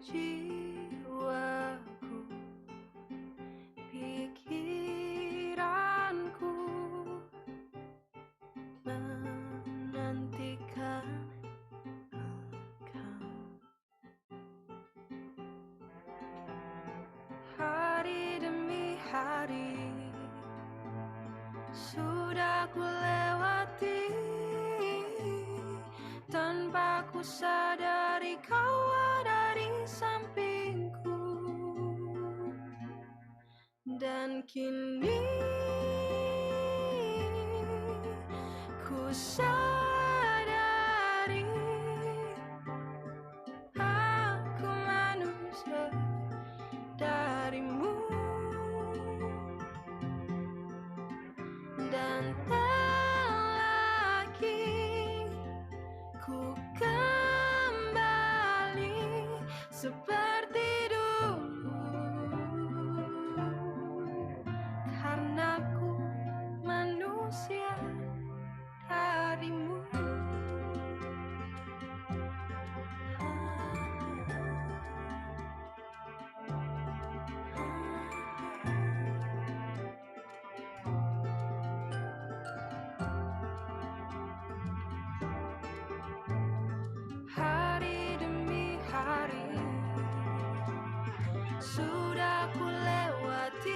jiwaku, pikiranku menantikan Engkau. Hari demi hari sudah ku lewati tanpa ku sadari Kau ada di sampingku, dan kini ku sadari aku manusia darimu, dan tak lagi ku kembali seperti dulu, karena ku manusia darimu. Hari demi hari sudah ku lewati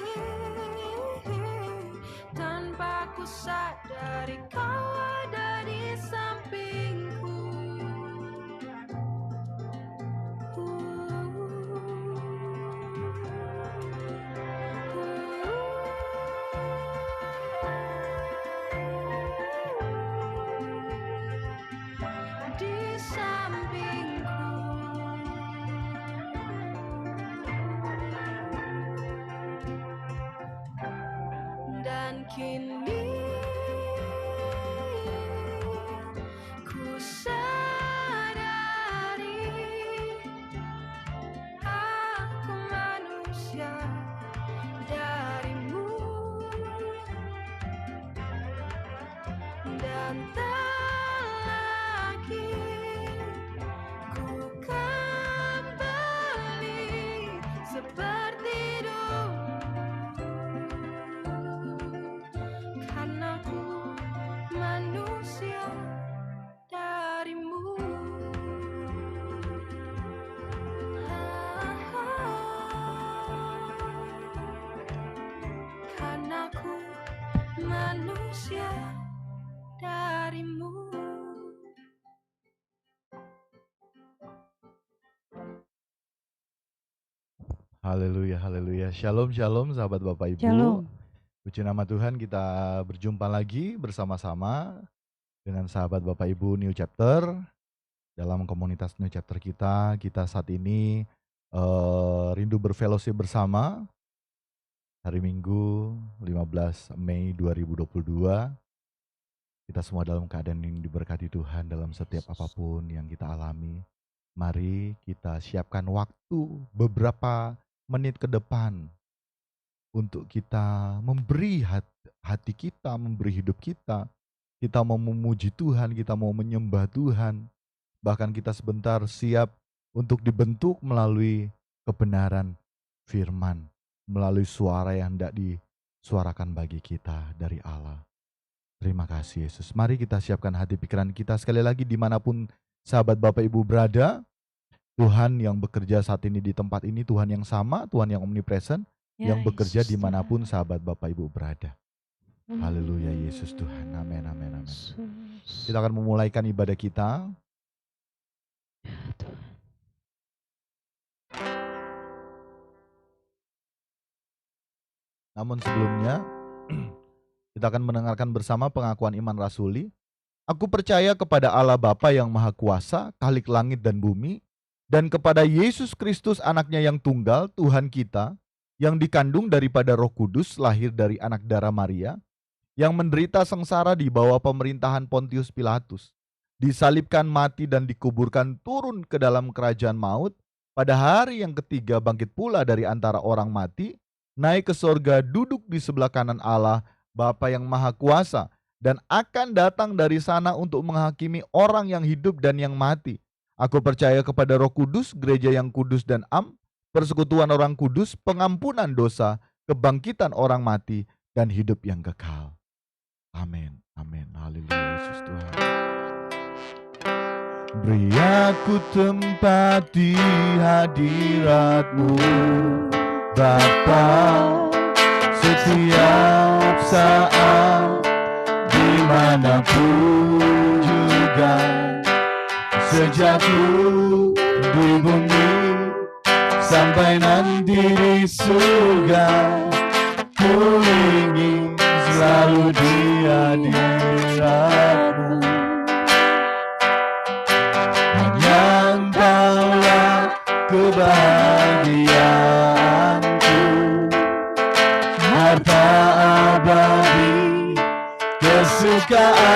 tanpa ku sadari Kau ada di sampingku. Di sampingku, dan kini ku sadari aku manusia darimu, dan tak lagi ku kembali seperti dulu, karena ku manusia darimu. Karena ku manusia darimu. Haleluya, haleluya. Shalom, shalom sahabat Bapak Ibu. Shalom. Puji nama Tuhan, kita berjumpa lagi bersama-sama dengan sahabat Bapak Ibu New Chapter. Dalam komunitas New Chapter kita saat ini rindu berfellowship bersama. Hari Minggu 15 Mei 2022. Kita semua dalam keadaan yang diberkati Tuhan dalam setiap apapun yang kita alami. Mari kita siapkan waktu beberapa menit ke depan untuk kita memberi hati kita, memberi hidup kita. Kita mau memuji Tuhan, kita mau menyembah Tuhan. Bahkan kita sebentar siap untuk dibentuk melalui kebenaran firman, melalui suara yang hendak disuarakan bagi kita dari Allah. Terima kasih Yesus. Mari kita siapkan hati pikiran kita sekali lagi dimanapun sahabat Bapak Ibu berada. Tuhan yang bekerja saat ini di tempat ini, Tuhan yang sama, Tuhan yang omnipresent, yang bekerja Yesus dimanapun Tuhan. sahabat Bapak Ibu berada. Haleluya Yesus Tuhan. Amin, amin, amin. Yesus. Kita akan memulaikan ibadah kita. Ya Tuhan. Namun sebelumnya, kita akan mendengarkan bersama pengakuan iman rasuli. Aku percaya kepada Allah Bapa yang Maha Kuasa, Khalik langit dan bumi, dan kepada Yesus Kristus anaknya yang tunggal, Tuhan kita, yang dikandung daripada Roh Kudus, lahir dari anak darah Maria, yang menderita sengsara di bawah pemerintahan Pontius Pilatus, disalibkan, mati dan dikuburkan, turun ke dalam kerajaan maut, pada hari yang ketiga bangkit pula dari antara orang mati, naik ke sorga, duduk di sebelah kanan Allah, Bapa yang Maha Kuasa, dan akan datang dari sana untuk menghakimi orang yang hidup dan yang mati. Aku percaya kepada Roh Kudus, gereja yang kudus dan persekutuan orang kudus, pengampunan dosa, kebangkitan orang mati, dan hidup yang kekal. Amin. Amin. Haleluya Yesus Tuhan. Beri aku tempat di hadirat-Mu, Bapa, setiap saat, dimanapun juga, sejak ku di bumi sampai nanti di surga, ku ingin selalu di hadirat-Mu. Hanya Engkaulah kebahagiaanku, harta abadi kesukaanku.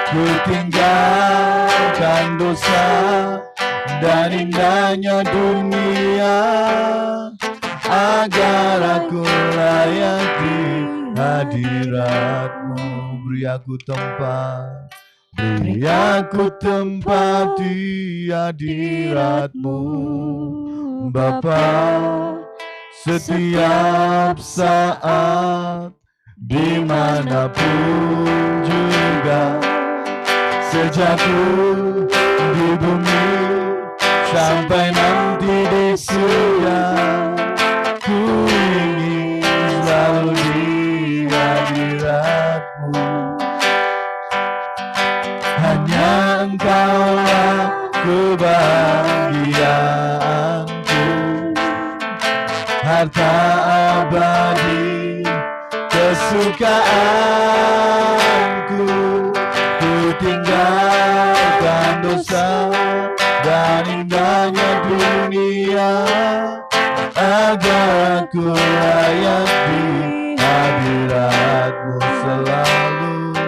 Ku tinggalkan dosa dan indahnya dunia, agar aku layak di hadirat-Mu. Beri aku tempat, beri aku tempat di hadirat-Mu, Bapa, setiap saat, dimanapun juga, sejak ku di bumi sampai nanti di surga, ku ingin selalu di hadirat-Mu. Hanya Engkaulah kebahagiaanku, harta abadi kesukaanku. Ku tinggalkan dosa dan indahnya dunia, agar aku layak di hadirat-Mu selalu.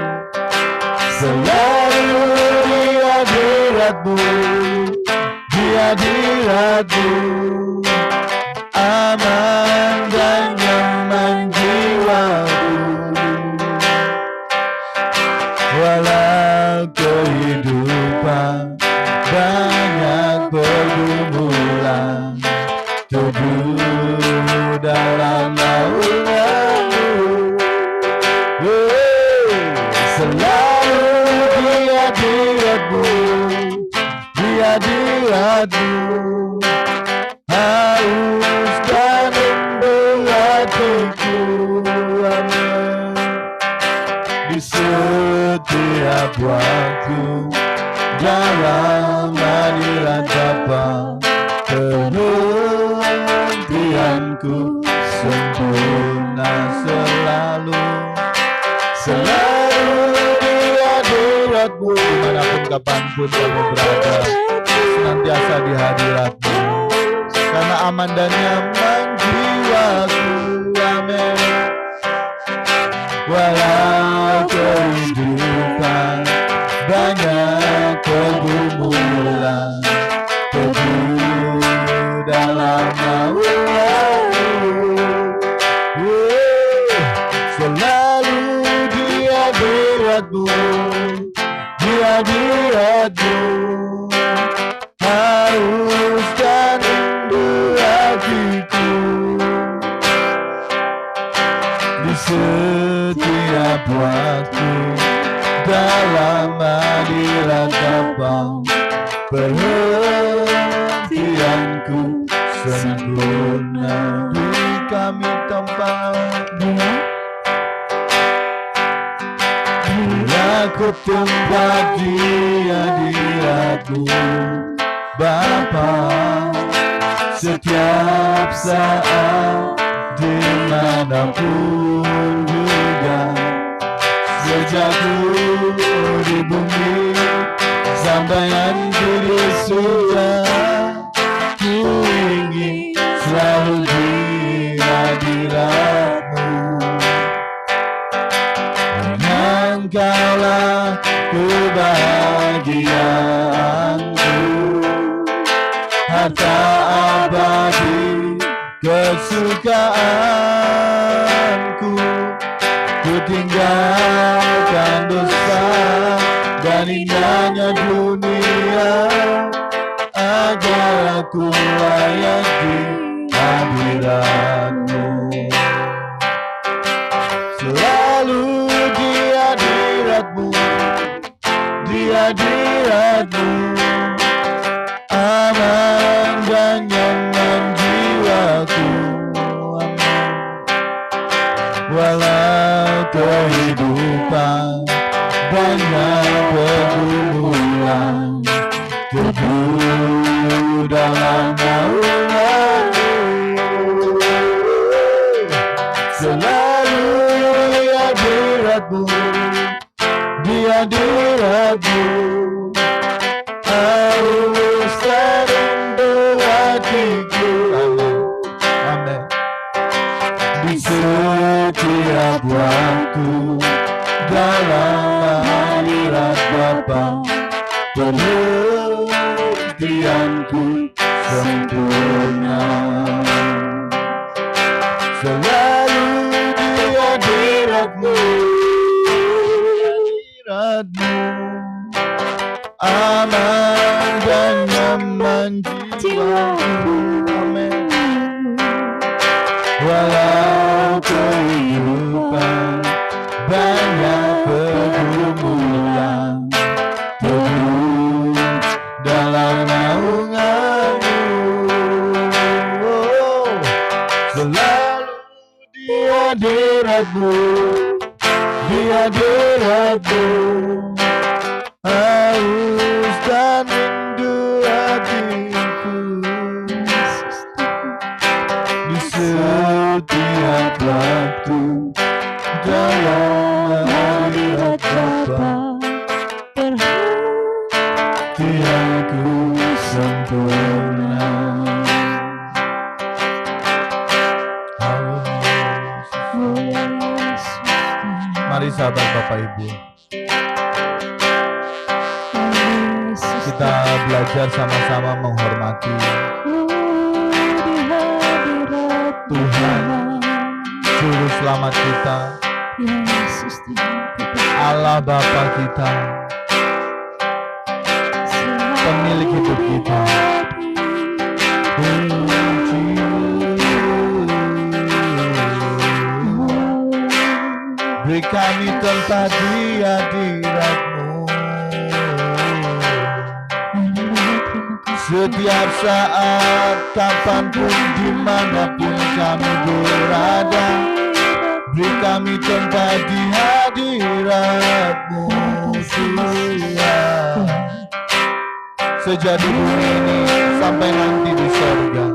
Selalu di hadirat-Mu, di hadirat-Mu, aman dan nyaman jiwaku. Walau kehidupan banyak pergumulan, teduh dalam naungan-Mu. Selalu di hadirat-Mu, di hadirat-Mu, haus dan rindu hatiku. Amin. Di setiap waktu, dalam hadirat Bapa, penantianku sempurna selalu. Selalu di hadirat-Mu, dimanapun kapanpun kami berada, senantiasa di hadirat-Mu, karena aman dan nyaman jiwaku. Amin. Walau kehidupan banyak pergumulan, teduh dalam naungan-Mu. Selalu di hadirat-Mu, di hadirat-Mu, haus dan rindu hatiku. Di setiap waktu, dalam hadirat Bapa, perhatianku sempurna. Beri kami tempat, aku tempat di hadirat-Mu, Bapa, setiap saat, dimanapun juga, sejak ku di bumi sampai nanti di surga, ku ingin selalu di hadirat-Mu. Hanya Engkaulah kebahagiaanku, harta abadi kesukaanku. Ku tinggalkan dosa dan dan indahnya dunia, agar aku layak di hadirat-Mu. Selalu di hadirat-Mu, di hadirat-Mu, aman dan nyaman jiwaku. Amin. Walau kehidupan banyak pergumulan, teduh dalam naungan-Mu. Selalu di hadirat-Mu, di hadirat-Mu, harus rindu hatiku. Amin. Di setiap waktu dalam hadirat Bapa, penantianku sempurna. Selalu di hadirat-Mu, hadirat-Mu, aman dan nyaman jiwaku. Amin. Walau kehidupan banyak pergumulan, teduh dalam naungan-Mu. Selalu di hadirat-Mu, di hadirat-Mu, haus dan rindu hatiku. Di setiap waktu dalam hadirat Bapa, perhatianku sempurna. Mari sahabat Bapak Ibu, kita belajar sama-sama menghormati Tuhan, Juru Selamat kita, Allah Bapa kita, pemilik hidup kita. Beri kami tempat di hadirat-Mu, setiap saat, kapanpun, dimanapun kami berada. Beri kami tempat di hadirat-Mu, Tuhan. Sejak di bumi ini sampai nanti di surga,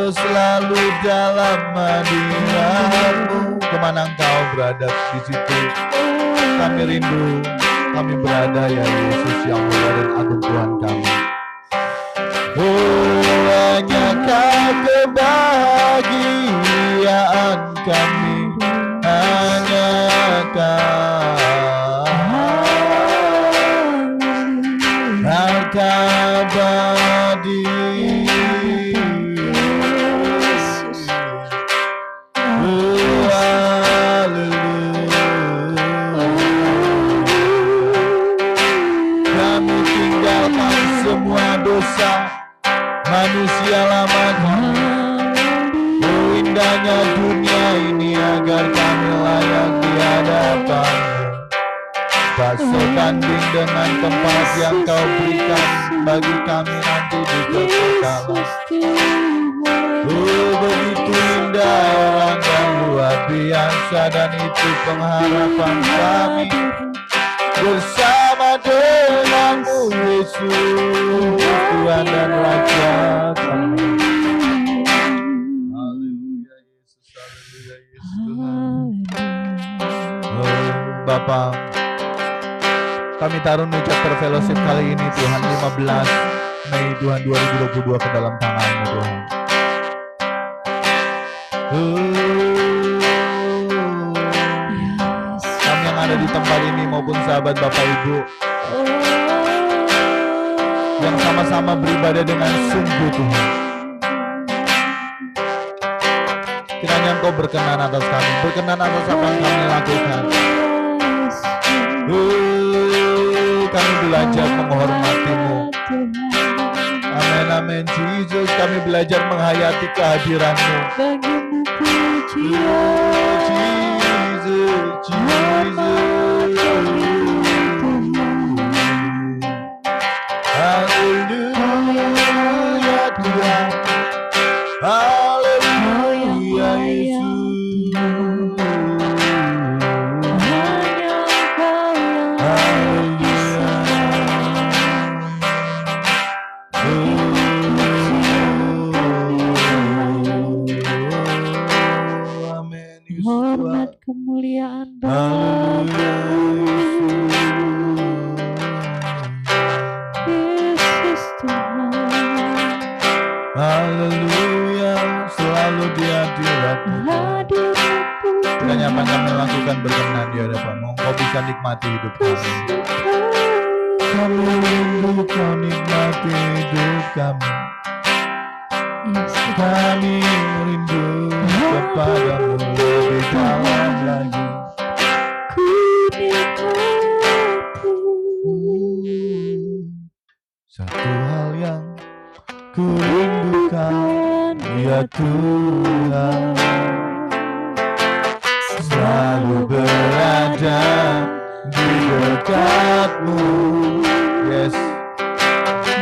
selalu dalam hadirat-Mu. Kemana Engkau berada, di situ kami rindu, kami berada, ya Yesus yang mulia dan agung Tuhan kami. Hanya Kau kebahagiaan kami, hanya Kau harta abadi. Kami tinggalkan semua dosa manusia lama kami. Indahnya dunia ini agar kami layak di hadapan-Mu. Tak sebanding dengan tempat yang Kau berikan bagi kami nanti di kekekalan. Begitu indah orang yang luar biasa, dan itu pengharapan kami bersama dengan-Mu, Yesus, Tuhan dan Raja kami. Haleluya Yesus, haleluya Yesus Tuhan. Oh Bapa, kami taruh New Chapter Fellowship kali ini Tuhan, 15 Mei Tuhan 2022 ke dalam tangan-Mu Tuhan. Kami yang ada di tempat ini maupun sahabat Bapak Ibu yang sama-sama beribadah dengan sungguh Tuhan, kiranya Engkau berkenan atas kami, berkenan atas apa yang kami lakukan. Kami belajar menghormati-Mu. Amin, amin, Jesus. Kami belajar menghayati kehadiran-Mu. Bagimu pujian, Jesus, Jesus. Haleluya Tuhan. Haleluya Yesus. hanya Kau yang bisa. Amin. Hormat kemuliaan Haleluya Yesus Tuhan. Haleluya, selalu di hadirat-Mu. Hadiratmu Kiranya apa yang kami lakukan berkenan di hadapan-Mu, Engkau bisa nikmati hidup kami. Kami rindu Kau nikmati hidup kami. Kami rindu kepadamu lebih dalam lagi. ku nikmati. Satu hal yang ku rindukan, ya Tuhan, selalu berada di dekat-Mu. Yes,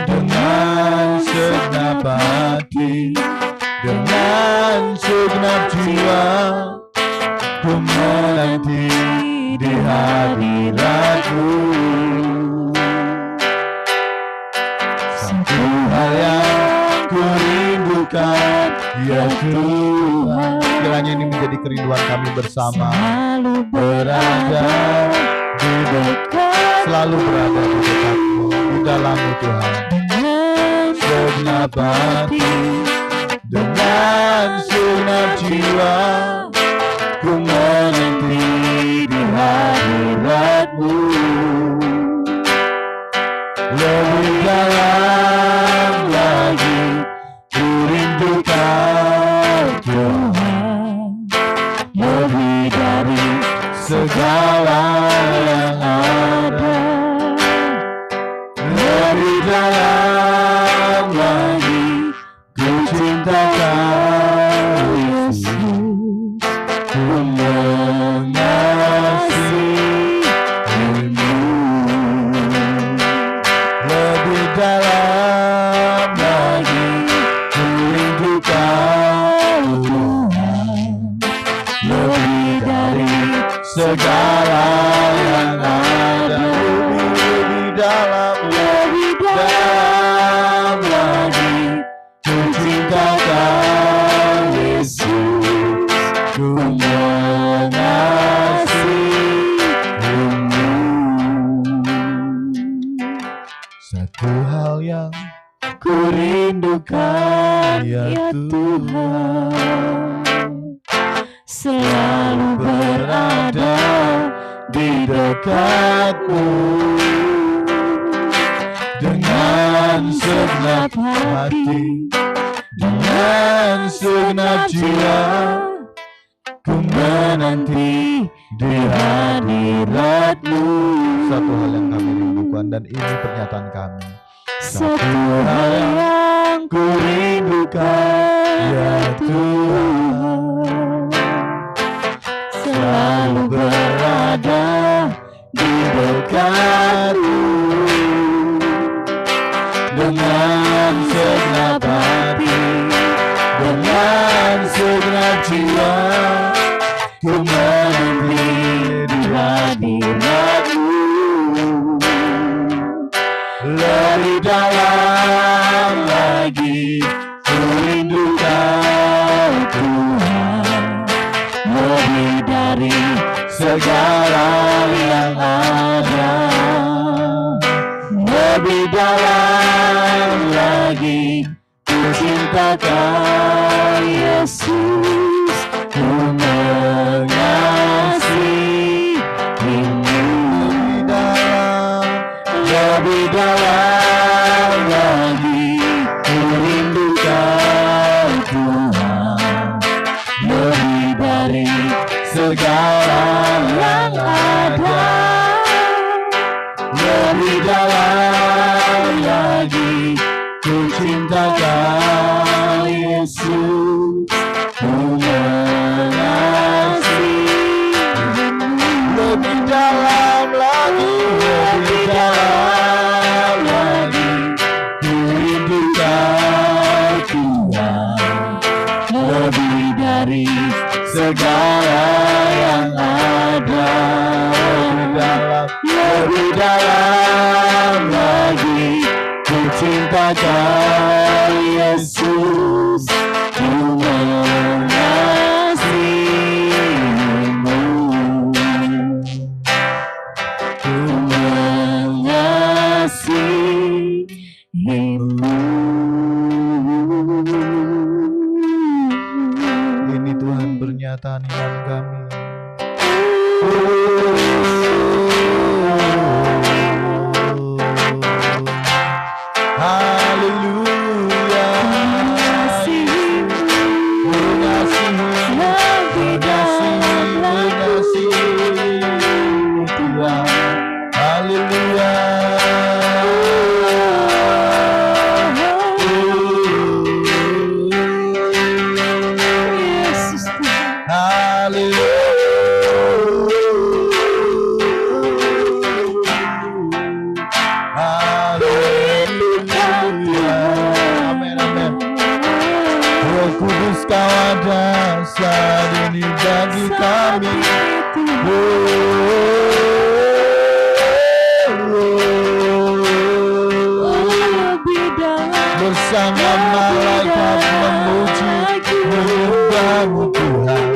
dengan segenap hati, dengan segenap jiwa, ku menanti di hadirat-Mu. Satu hal yang ku rindukan, ya Tuhan. Kiranya ini menjadi kerinduan kami bersama. Selalu Berada di dekat, selalu berada di dekat-Mu, di dalam-Mu Tuhan. dengan Segenap hati, dengan segenap jiwa, ku menanti di hadirat-Mu. Lebih dalam lagi, ku rindukan Tuhan, lebih dari segala yang ada. Lebih dalam lagi, ku cinta Kau Yesus, ku mengasihi-Mu. Lebih dalam lagi, ku rindukan Tuhan, lebih dari segala yang ada. Lebih dalam lagi, ku cinta Kau Yesus, ku mengasihi-Mu. Satu hal yang ku rindukan, ya Tuhan, selalu berada di dekat-Mu. Dengan segenap hati, dengan segenap jiwa, ku menanti di hadirat-Mu. Satu hal yang kami rindukan, dan ini pernyataan kami. Satu hal yang ku rindukan, ya Tuhan, selalu berada di dekat-Mu. Dengan segenap hati, dengan segenap jiwa, ku menanti di hadirat-Mu. Lebih dalam lagi, ku rindukan Tuhan, lebih dari segala yang ada. Lebih dalam lagi, ku cinta Kau Yesus, ku mengasihi-Mu. Lebih dalam lagi, ku rindukan Tuhan, lebih dari segala yang ada. lebih dalam lagi ku cinta Kau Yesus, ku mengasihimu, ku mengasihimu. Ini Tuhan pernyataan iman kami. Haleluya, mengasihi Tuhan. Haleluya. Yesus Tuhan. Haleluya. Amin, amin. Roh Kudus Kau ada saat ini bagi kami. Bersama malaikat memuji menyembah-Mu Tuhan.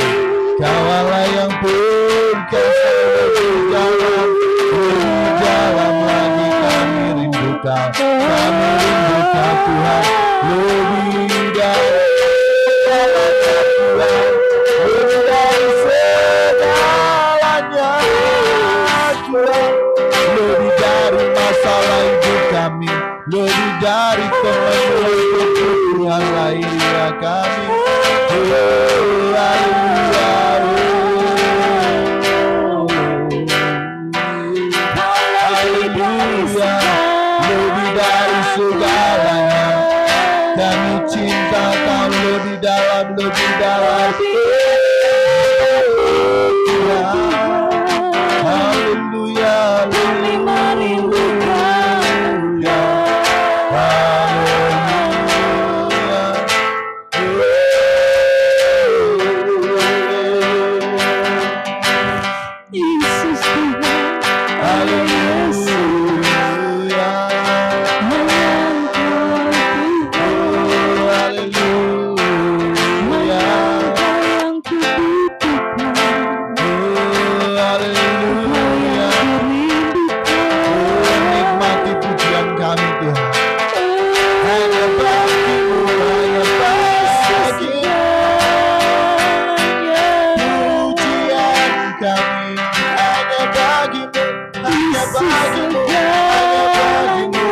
Kau Allah yang perkasa, lebih dalam lagi kami rindu Kau. Kami rindu Kau Tuhan, lebih dari Tuhan, lebih dari segalanya Tuhan, lebih dari masalah hidup kami, lebih dari teman kebutuhan lahiriah kami. Haleluya. Haleluya. Lebih dari segalanya kami cinta Kau, lebih dalam Tuhan. Haleluya. Kami merindukan Yesus Tuhan. Haleluya. Haleluya. Yang kubutuhkan, Haleluya. Nikmati pujian kami Tuhan. Hanya bagi-Mu, hanya bagi-Mu. Pujian kami hanya bagi-Mu, hanya bagi-Mu, hanya bagi-Mu.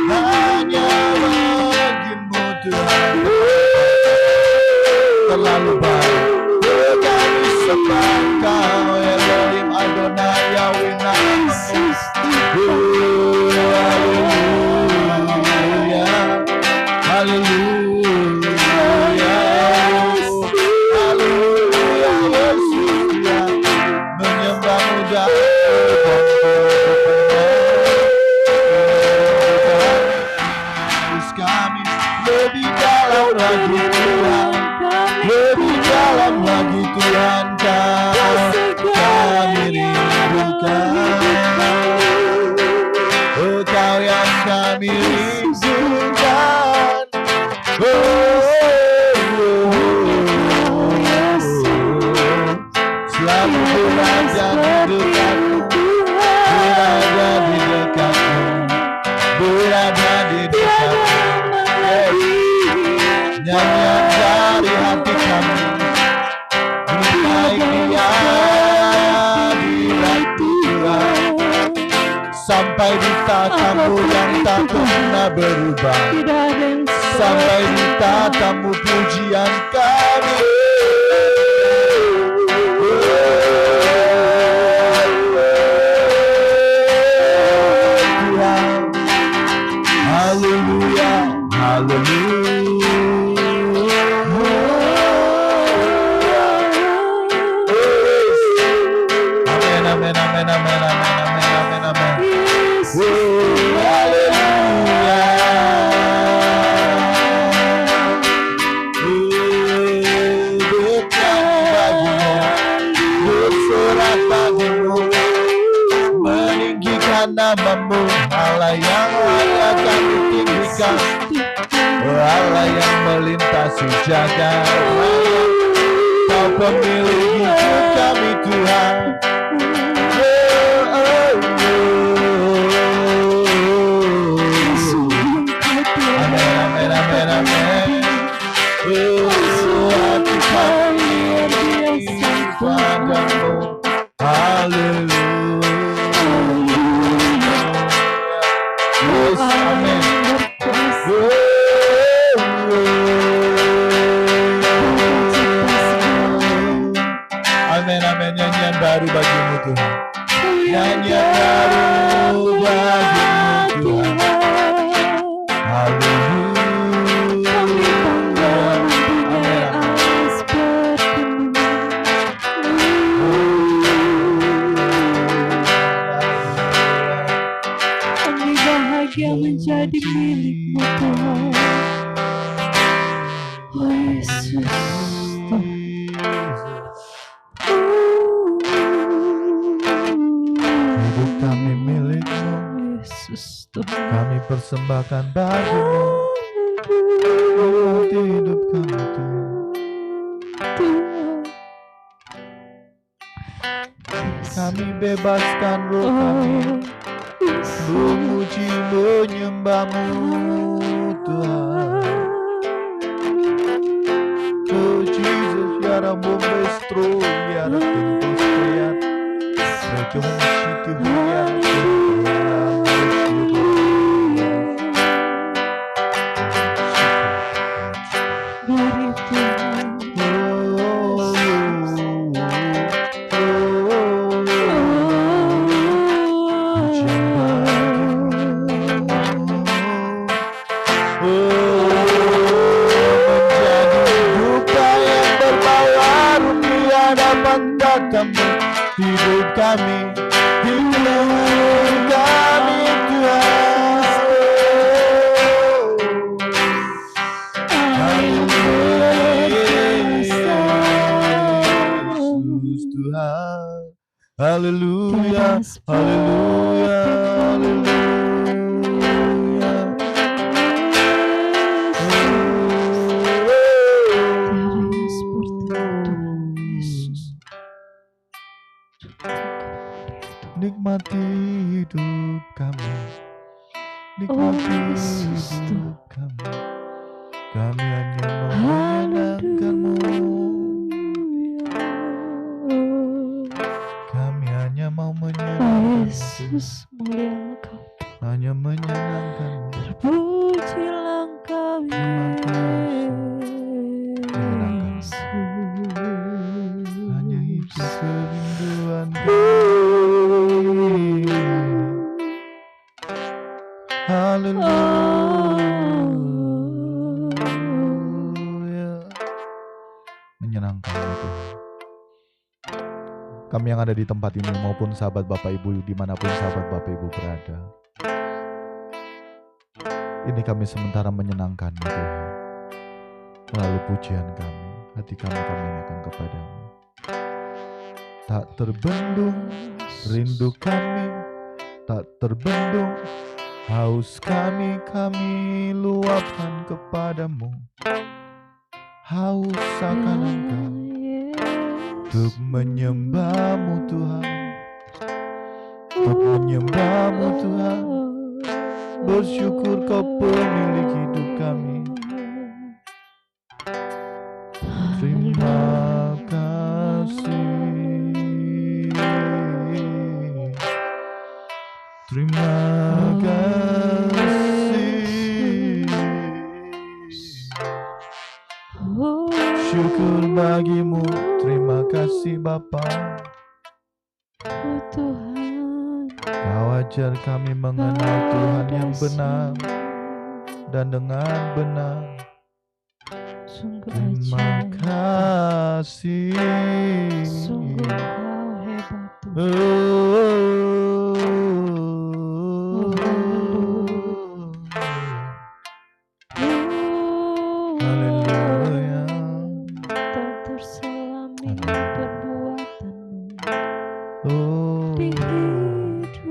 Hanya bagi-Mu Tuhan. Terlalu baik. Kami sembah Kau Elohim Adonai Yahweh namamu. Haleluya. Haleluya. Haleluya. Yesus Tuhan, menyembah-Mu dan kami lebih dalam lagi Tuhan, lebih dalam lagi Tuhan. Kami rindukan Kau yang kami rindukan. Selalu berada di dekatmu, berada di dekatmu, berada di dekatmu. Nyanyian dari hati kami, naik Dia di Tuhan, sampai di tatamu yang tak pernah berubah, sampai di tatamu pujian kami. Tuhan, haleluya, haleluya. Amin, amin, amin, amin, amin, amin, amin, amin. Haleluya. namamu, Allah yang layak kami tinggikan, Allah yang melintasi jagat raya, Kau pemilik hidup kami Tuhan. Amin, amin, amin, amin. Hati kami padamu. Haleluya. Yes, amin. Amin, amin. Nyanyian baru bagimu Tuhan. Nyanyian baru bagimu Tuhan. Haleluya. Kami bahagia menjadi milik-Mu Tuhan. Oh Yesus. Hidup kami milik-Mu, Yesus Tuhan. kami persembahkan bagimu. Lewat hidup kami Tuhan. Kami bebaskan roh kami, memuji menyembah-Mu Tuhan. Oh Jesus, yara bombestro, yara tempostrian, mereka memuji Tuhan. Mari Tuhan. Hidup kami, hidup kami Tuhan. Haleluya, Yesus Tuhan. Haleluya, haleluya, haleluya. Nikmati hidup kami, nikmati hidup kami. Kami hanya mau menyenangkan-Mu. Kami hanya mau menyenangkan-Mu. Yesus, mulia Engkau. Hanya menyenangkan-Mu. Terpujilah Engkau Yesus. Hanya itu kerinduan kami. Haleluya. Menyenangkan-Mu Tuhan. Kami yang ada di tempat ini maupun sahabat Bapak Ibu dimanapun sahabat Bapak Ibu berada, ini kami sementara menyenangkan-Mu Tuhan. Melalui pujian kami, hati kami naikkan kepadamu. Tak terbendung rindu kami, tak terbendung haus kami luapkan kepadamu. Haus akan Engkau, untuk menyembah-Mu Tuhan, untuk menyembah-Mu Tuhan. Bersyukur Kau pemilik hidup kami. Terima kasih, terima kasih. Syukur bagimu, terima kasih Bapa. Oh Tuhan, Kau ajar kami mengenal Tuhan yang benar dan dengan benar. sungguh Terima ajaib, kasih. sungguh Engkau hebat Tuhan. Haleluya. Tak terselami perbuatanmu Oh, di hidupku.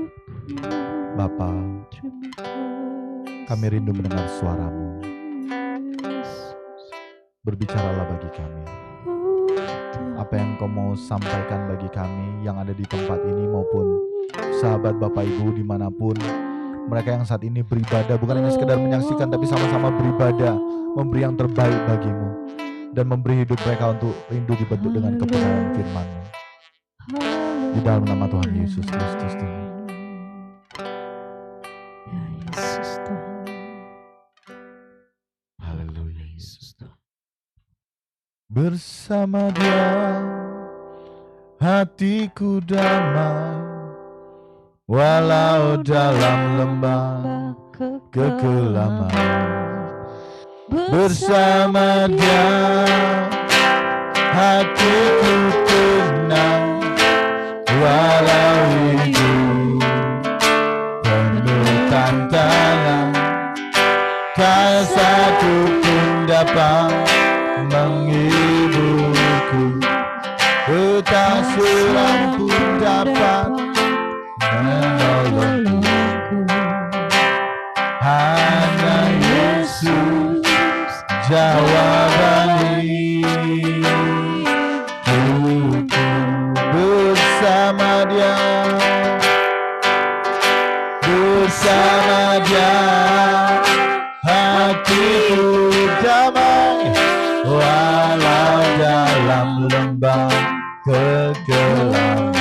Kami rindu mendengar suara-Mu. Berbicaralah bagi kami. Apa yang Kau mau sampaikan bagi kami yang ada di tempat ini maupun sahabat Bapak Ibu dimanapun mereka yang saat ini beribadah, bukan hanya sekedar menyaksikan tapi sama-sama beribadah, memberi yang terbaik bagimu dan memberi hidup mereka untuk rindu dibentuk dengan kebenaran firman-Mu. Di dalam nama Tuhan Yesus Kristus Tuhan. Ya Yesus Tuhan. Haleluya. Yesus Tuhan. Bersama Dia hatiku damai, walau dalam lembah kekelaman. Bersama Dia hatiku tenang, walau hidup penuh tantangan. Tak satu pun dapat menghiburku, tak seorang pun dapat menolongku. Hanya Yesus jawaban hidupku. Bersama Dia, bersama Dia hatiku damai, walau dalam lembah kegelapan.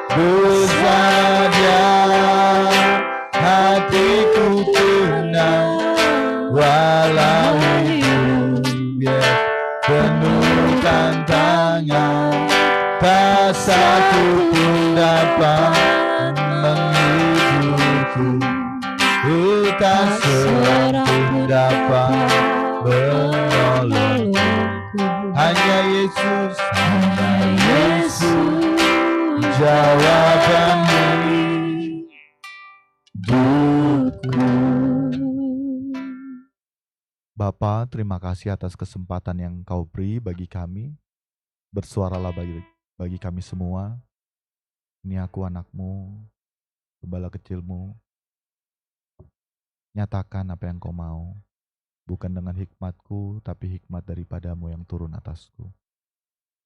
Bersama Dia hatiku tenang, walau hidup penuh tantangan. Tak satu pun dapat menghiburku, tak seorang pun dapat menolongku. Hanya Yesus, hanya Yesus jawaban hidupku. Bapa, terima kasih atas kesempatan yang Kau beri bagi kami. Bersuaralah bagi kami semua. Ini aku anak-Mu, gembala kecil-Mu. Nyatakan apa yang Kau mau, bukan dengan hikmatku, tapi hikmat daripada-Mu yang turun atasku.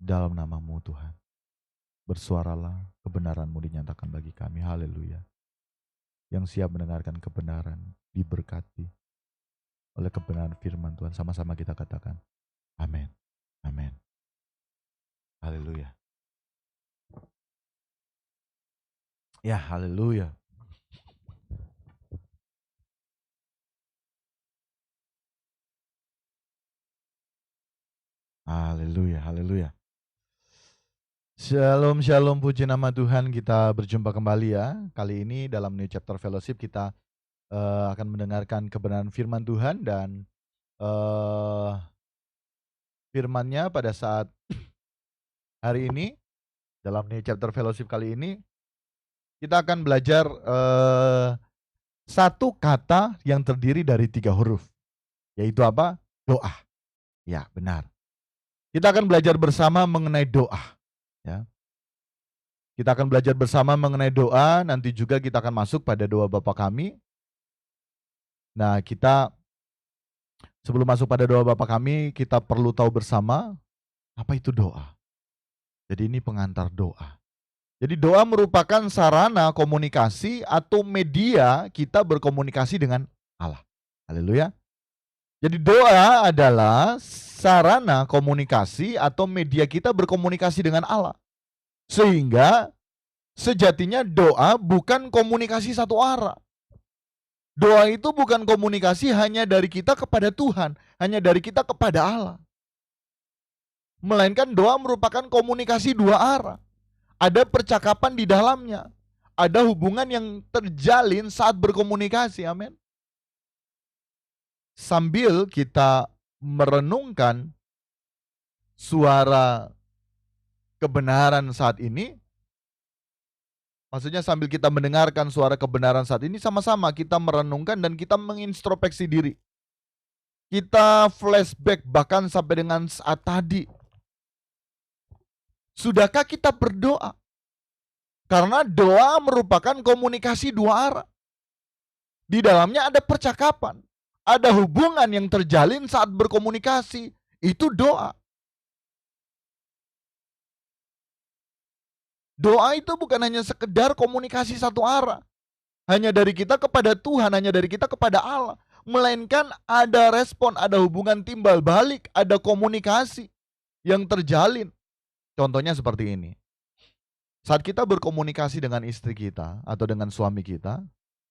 Dalam nama-Mu Tuhan, bersuaralah, kebenaran-Mu dinyatakan bagi kami. Haleluya. Yang siap mendengarkan kebenaran, diberkati oleh kebenaran firman Tuhan. Sama-sama kita katakan, amin, amin. Haleluya. Ya, haleluya. Haleluya, haleluya. Shalom, shalom, puji nama Tuhan. Kita berjumpa kembali ya. Kali ini dalam New Chapter Fellowship kita akan mendengarkan kebenaran firman Tuhan. Dan firman-Nya pada saat hari ini dalam New Chapter Fellowship kali ini kita akan belajar satu kata yang terdiri dari 3 huruf, yaitu apa? Doa. Ya, benar. Kita akan belajar bersama mengenai doa. Ya. Kita akan belajar bersama mengenai doa. Nanti juga kita akan masuk pada doa Bapa kami. Nah, kita sebelum masuk pada doa Bapa kami, kita perlu tahu bersama apa itu doa. Jadi ini pengantar doa. Jadi doa merupakan sarana komunikasi atau media kita berkomunikasi dengan Allah. Haleluya. Jadi doa adalah sarana komunikasi atau media kita berkomunikasi dengan Allah. Sehingga sejatinya doa bukan komunikasi satu arah. Doa itu bukan komunikasi hanya dari kita kepada Tuhan, hanya dari kita kepada Allah. Melainkan doa merupakan komunikasi 2 arah. Ada percakapan di dalamnya. Ada hubungan yang terjalin saat berkomunikasi. Amin. Sambil kita merenungkan suara kebenaran saat ini, maksudnya sambil kita mendengarkan suara kebenaran saat ini, sama-sama kita merenungkan dan kita mengintrospeksi diri. Kita flashback bahkan sampai dengan saat tadi. Sudahkah kita berdoa? Karena doa merupakan komunikasi 2 arah. Di dalamnya ada percakapan, ada hubungan yang terjalin saat berkomunikasi. Itu doa. Doa itu bukan hanya sekedar komunikasi satu arah, hanya dari kita kepada Tuhan, hanya dari kita kepada Allah, melainkan ada respon, ada hubungan timbal balik, ada komunikasi yang terjalin. Contohnya seperti ini. Saat kita berkomunikasi dengan istri kita atau dengan suami kita,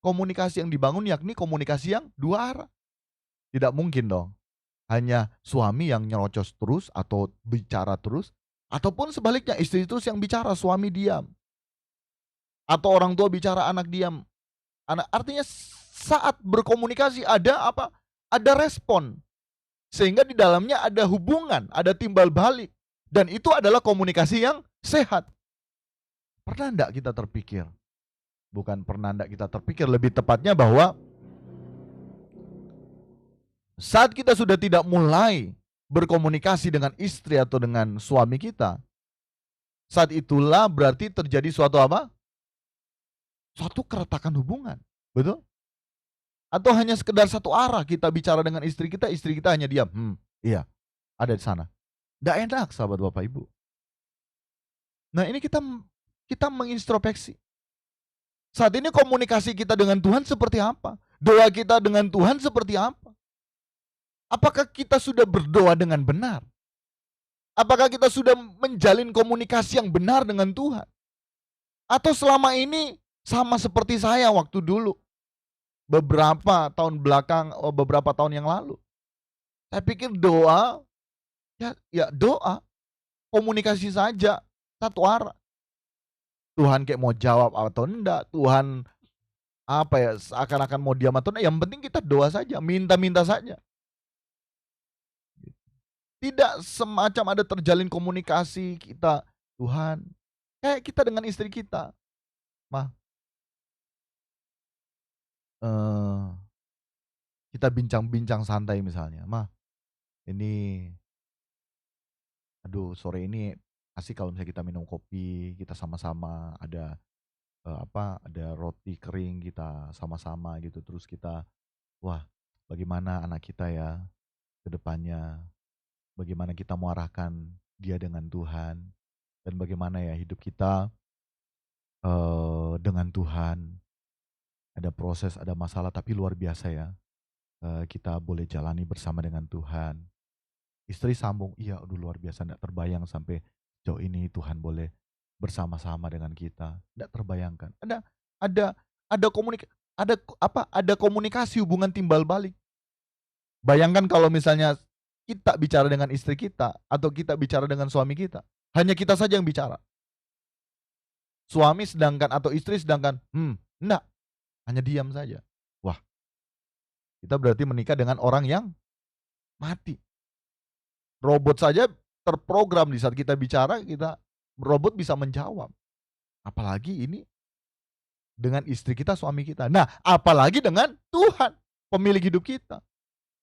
komunikasi yang dibangun yakni komunikasi yang dua arah. Tidak mungkin dong hanya suami yang nyerocos terus atau bicara terus, ataupun sebaliknya istri terus yang bicara, suami diam. Atau orang tua bicara, anak diam. Artinya saat berkomunikasi ada apa? Ada respon. Sehingga di dalamnya ada hubungan, ada timbal balik. Dan itu adalah komunikasi yang sehat. Pernah enggak kita terpikir? Bukan pernah enggak kita terpikir, lebih tepatnya bahwa saat kita sudah tidak mulai berkomunikasi dengan istri atau dengan suami kita, saat itulah berarti terjadi suatu apa? Suatu keretakan hubungan. Betul? Atau hanya sekedar satu arah, kita bicara dengan istri kita hanya diam. Iya, ada di sana. Nggak enak sahabat Bapak Ibu. Nah ini kita mengintrospeksi. Saat ini komunikasi kita dengan Tuhan seperti apa? Doa kita dengan Tuhan seperti apa? Apakah kita sudah berdoa dengan benar? Apakah kita sudah menjalin komunikasi yang benar dengan Tuhan? Atau selama ini sama seperti saya waktu dulu, beberapa tahun yang lalu. Saya pikir doa, ya doa, komunikasi saja, satu arah. Tuhan kayak mau jawab atau enggak, Tuhan seakan-akan mau diam atau enggak, yang penting kita doa saja, minta-minta saja. Tidak semacam ada terjalin komunikasi kita, Tuhan, kayak kita dengan istri kita. Kita bincang-bincang santai misalnya, ini sore ini asik kalau misalnya kita minum kopi, kita sama-sama ada ada roti kering kita sama-sama gitu, terus kita bagaimana anak kita ya ke depannya, bagaimana kita mau arahkan dia dengan Tuhan, dan bagaimana ya hidup kita dengan Tuhan. Ada proses, ada masalah, tapi luar biasa ya, kita boleh jalani bersama dengan Tuhan. Istri sambung, iya luar biasa, tidak terbayang sampai jauh ini Tuhan boleh bersama-sama dengan kita. Tidak terbayangkan. Ada komunikasi, hubungan timbal balik. Bayangkan kalau misalnya kita bicara dengan istri kita atau kita bicara dengan suami kita, hanya kita saja yang bicara. Suami sedangkan atau istri sedangkan enggak, hanya diam saja. Kita berarti menikah dengan orang yang mati. Robot saja terprogram di saat kita bicara, robot bisa menjawab. Apalagi ini dengan istri kita, suami kita. Nah, apalagi dengan Tuhan, pemilik hidup kita.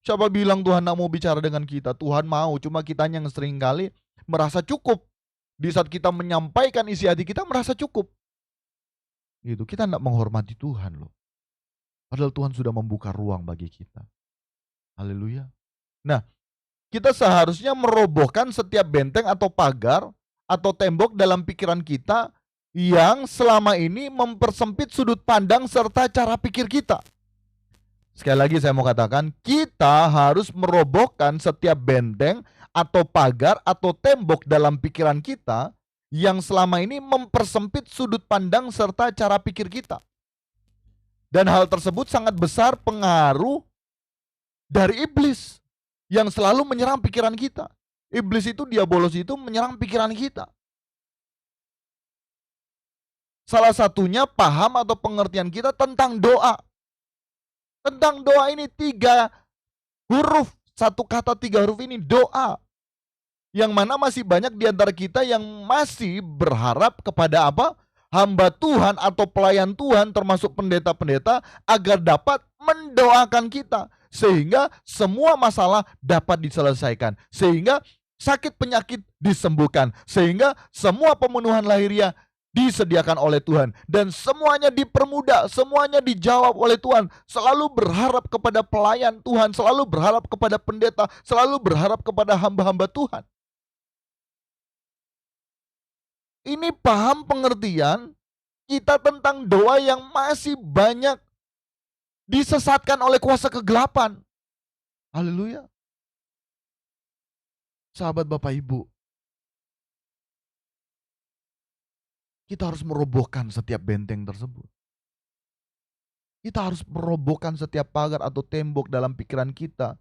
Siapa bilang Tuhan tidak mau bicara dengan kita? Tuhan mau, cuma kitanya yang seringkali merasa cukup. Di saat kita menyampaikan isi hati kita merasa cukup. Gitu, kita tidak menghormati Tuhan loh. Padahal Tuhan sudah membuka ruang bagi kita. Haleluya. Nah, kita seharusnya merobohkan setiap benteng atau pagar atau tembok dalam pikiran kita yang selama ini mempersempit sudut pandang serta cara pikir kita. Sekali lagi saya mau katakan, kita harus merobohkan setiap benteng atau pagar atau tembok dalam pikiran kita yang selama ini mempersempit sudut pandang serta cara pikir kita. Dan hal tersebut sangat besar pengaruh dari iblis yang selalu menyerang pikiran kita. Iblis itu, diabolos itu menyerang pikiran kita. Salah satunya paham atau pengertian kita tentang doa. Tentang doa ini 3 huruf, satu kata 3 huruf ini doa. Yang mana masih banyak di antara kita yang masih berharap kepada apa? Hamba Tuhan atau pelayan Tuhan termasuk pendeta-pendeta agar dapat mendoakan kita. Sehingga semua masalah dapat diselesaikan. Sehingga sakit penyakit disembuhkan. Sehingga semua pembunuhan lahiriah disediakan oleh Tuhan, dan semuanya dipermudah, semuanya dijawab oleh Tuhan. Selalu berharap kepada pelayan Tuhan, selalu berharap kepada pendeta, selalu berharap kepada hamba-hamba Tuhan. Ini paham pengertian kita tentang doa yang masih banyak disesatkan oleh kuasa kegelapan. Haleluya. Sahabat Bapak Ibu, kita harus merobohkan setiap benteng tersebut. Kita harus merobohkan setiap pagar atau tembok dalam pikiran kita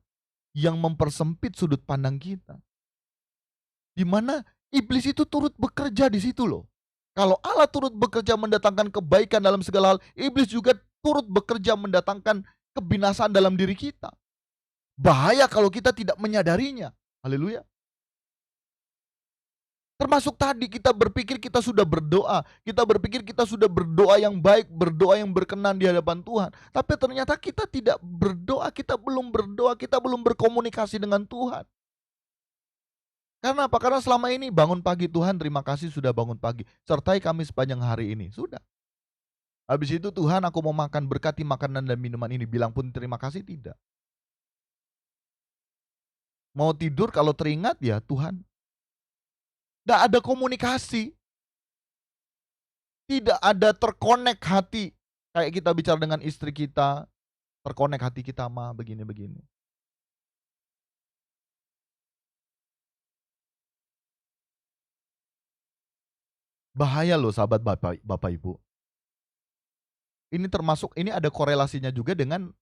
yang mempersempit sudut pandang kita. Di mana iblis itu turut bekerja di situ loh. Kalau Allah turut bekerja mendatangkan kebaikan dalam segala hal, iblis juga turut bekerja mendatangkan kebinasaan dalam diri kita. Bahaya kalau kita tidak menyadarinya. Haleluya. Termasuk tadi kita berpikir kita sudah berdoa, kita berpikir kita sudah berdoa yang baik, berdoa yang berkenan di hadapan Tuhan. Tapi ternyata kita tidak berdoa, kita belum berkomunikasi dengan Tuhan. Karena apa? Karena selama ini bangun pagi, Tuhan terima kasih sudah bangun pagi, sertai kami sepanjang hari ini. Sudah. Habis itu Tuhan aku mau makan, berkati makanan dan minuman ini, bilang pun terima kasih tidak. Mau tidur kalau teringat ya Tuhan. Tidak ada komunikasi. Tidak ada terkonek hati. Kayak kita bicara dengan istri kita, terkonek hati kita mah begini-begini. Bahaya loh sahabat Bapak Ibu. Ini ada korelasinya juga dengan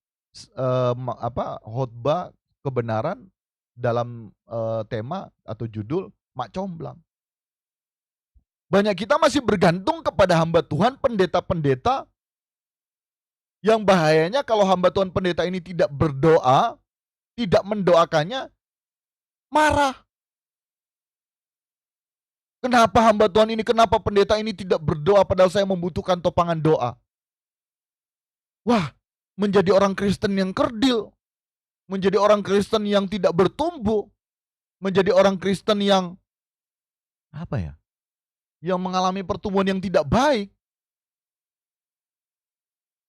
khotbah kebenaran dalam tema atau judul Mak Comblang. Banyak kita masih bergantung kepada hamba Tuhan, pendeta-pendeta, yang bahayanya kalau hamba Tuhan pendeta ini tidak berdoa, tidak mendoakannya, marah. Kenapa hamba Tuhan ini, kenapa pendeta ini tidak berdoa padahal saya membutuhkan topangan doa? Wah, menjadi orang Kristen yang kerdil, menjadi orang Kristen yang tidak bertumbuh, menjadi orang Kristen yang yang mengalami pertumbuhan yang tidak baik.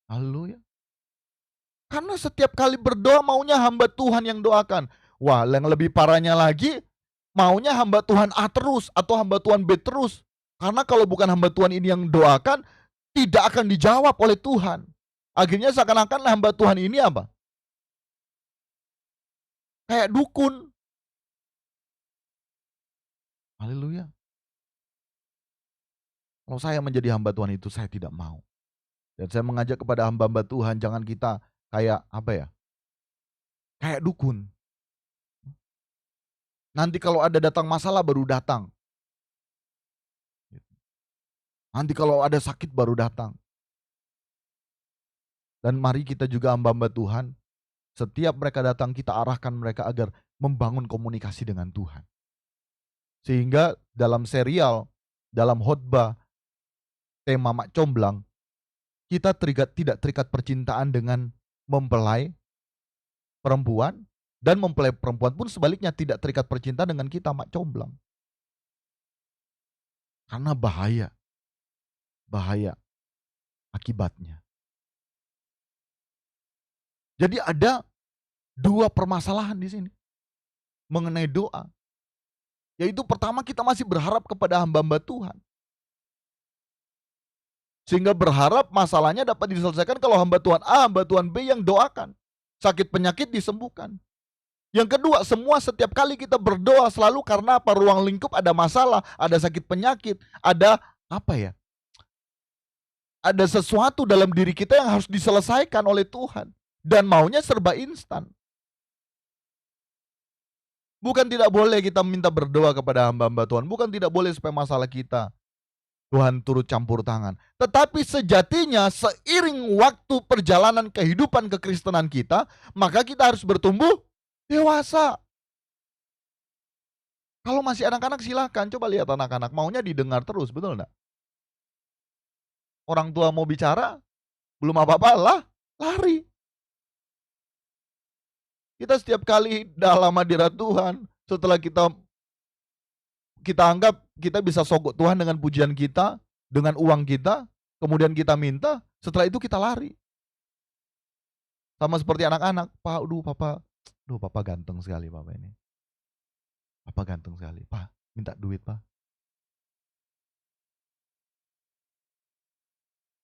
Haleluya. Karena setiap kali berdoa maunya hamba Tuhan yang doakan. Wah, yang lebih parahnya lagi, maunya hamba Tuhan A terus atau hamba Tuhan B terus. Karena kalau bukan hamba Tuhan ini yang doakan, tidak akan dijawab oleh Tuhan. Akhirnya seakan-akan hamba Tuhan ini apa? Kayak dukun. Haleluya. Kalau saya menjadi hamba Tuhan itu saya tidak mau. Dan saya mengajak kepada hamba-hamba Tuhan, jangan kita kayak kayak dukun. Nanti kalau ada datang masalah baru datang. Nanti kalau ada sakit baru datang. Dan mari kita juga hamba-hamba Tuhan, setiap mereka datang kita arahkan mereka agar membangun komunikasi dengan Tuhan. Sehingga dalam serial, dalam khotbah tema Mak Comblang, kita tidak terikat percintaan dengan mempelai perempuan, dan mempelai perempuan pun sebaliknya tidak terikat percintaan dengan kita Mak Comblang. Karena bahaya akibatnya. Jadi ada dua permasalahan di sini mengenai doa. Yaitu pertama, kita masih berharap kepada hamba-hamba Tuhan. Sehingga berharap masalahnya dapat diselesaikan kalau hamba Tuhan A, hamba Tuhan B yang doakan. Sakit penyakit disembuhkan. Yang kedua, setiap kali kita berdoa selalu karena apa? Ruang lingkup ada masalah, ada sakit penyakit, ada ada sesuatu dalam diri kita yang harus diselesaikan oleh Tuhan. Dan maunya serba instan. Bukan tidak boleh kita minta berdoa kepada hamba-hamba Tuhan. Bukan tidak boleh supaya masalah kita Tuhan turut campur tangan. Tetapi sejatinya seiring waktu perjalanan kehidupan kekristenan kita, maka kita harus bertumbuh dewasa. Kalau masih anak-anak silakan, coba lihat anak-anak maunya didengar terus, betul enggak? Orang tua mau bicara, belum apa-apa lah, lari. Kita setiap kali dalam hadirat Tuhan, setelah kita anggap kita bisa sogok Tuhan dengan pujian kita, dengan uang kita, kemudian kita minta, setelah itu kita lari. Sama seperti anak-anak, Pak, papa ganteng sekali papa ini. Papa ganteng sekali, Pak, minta duit, Pak.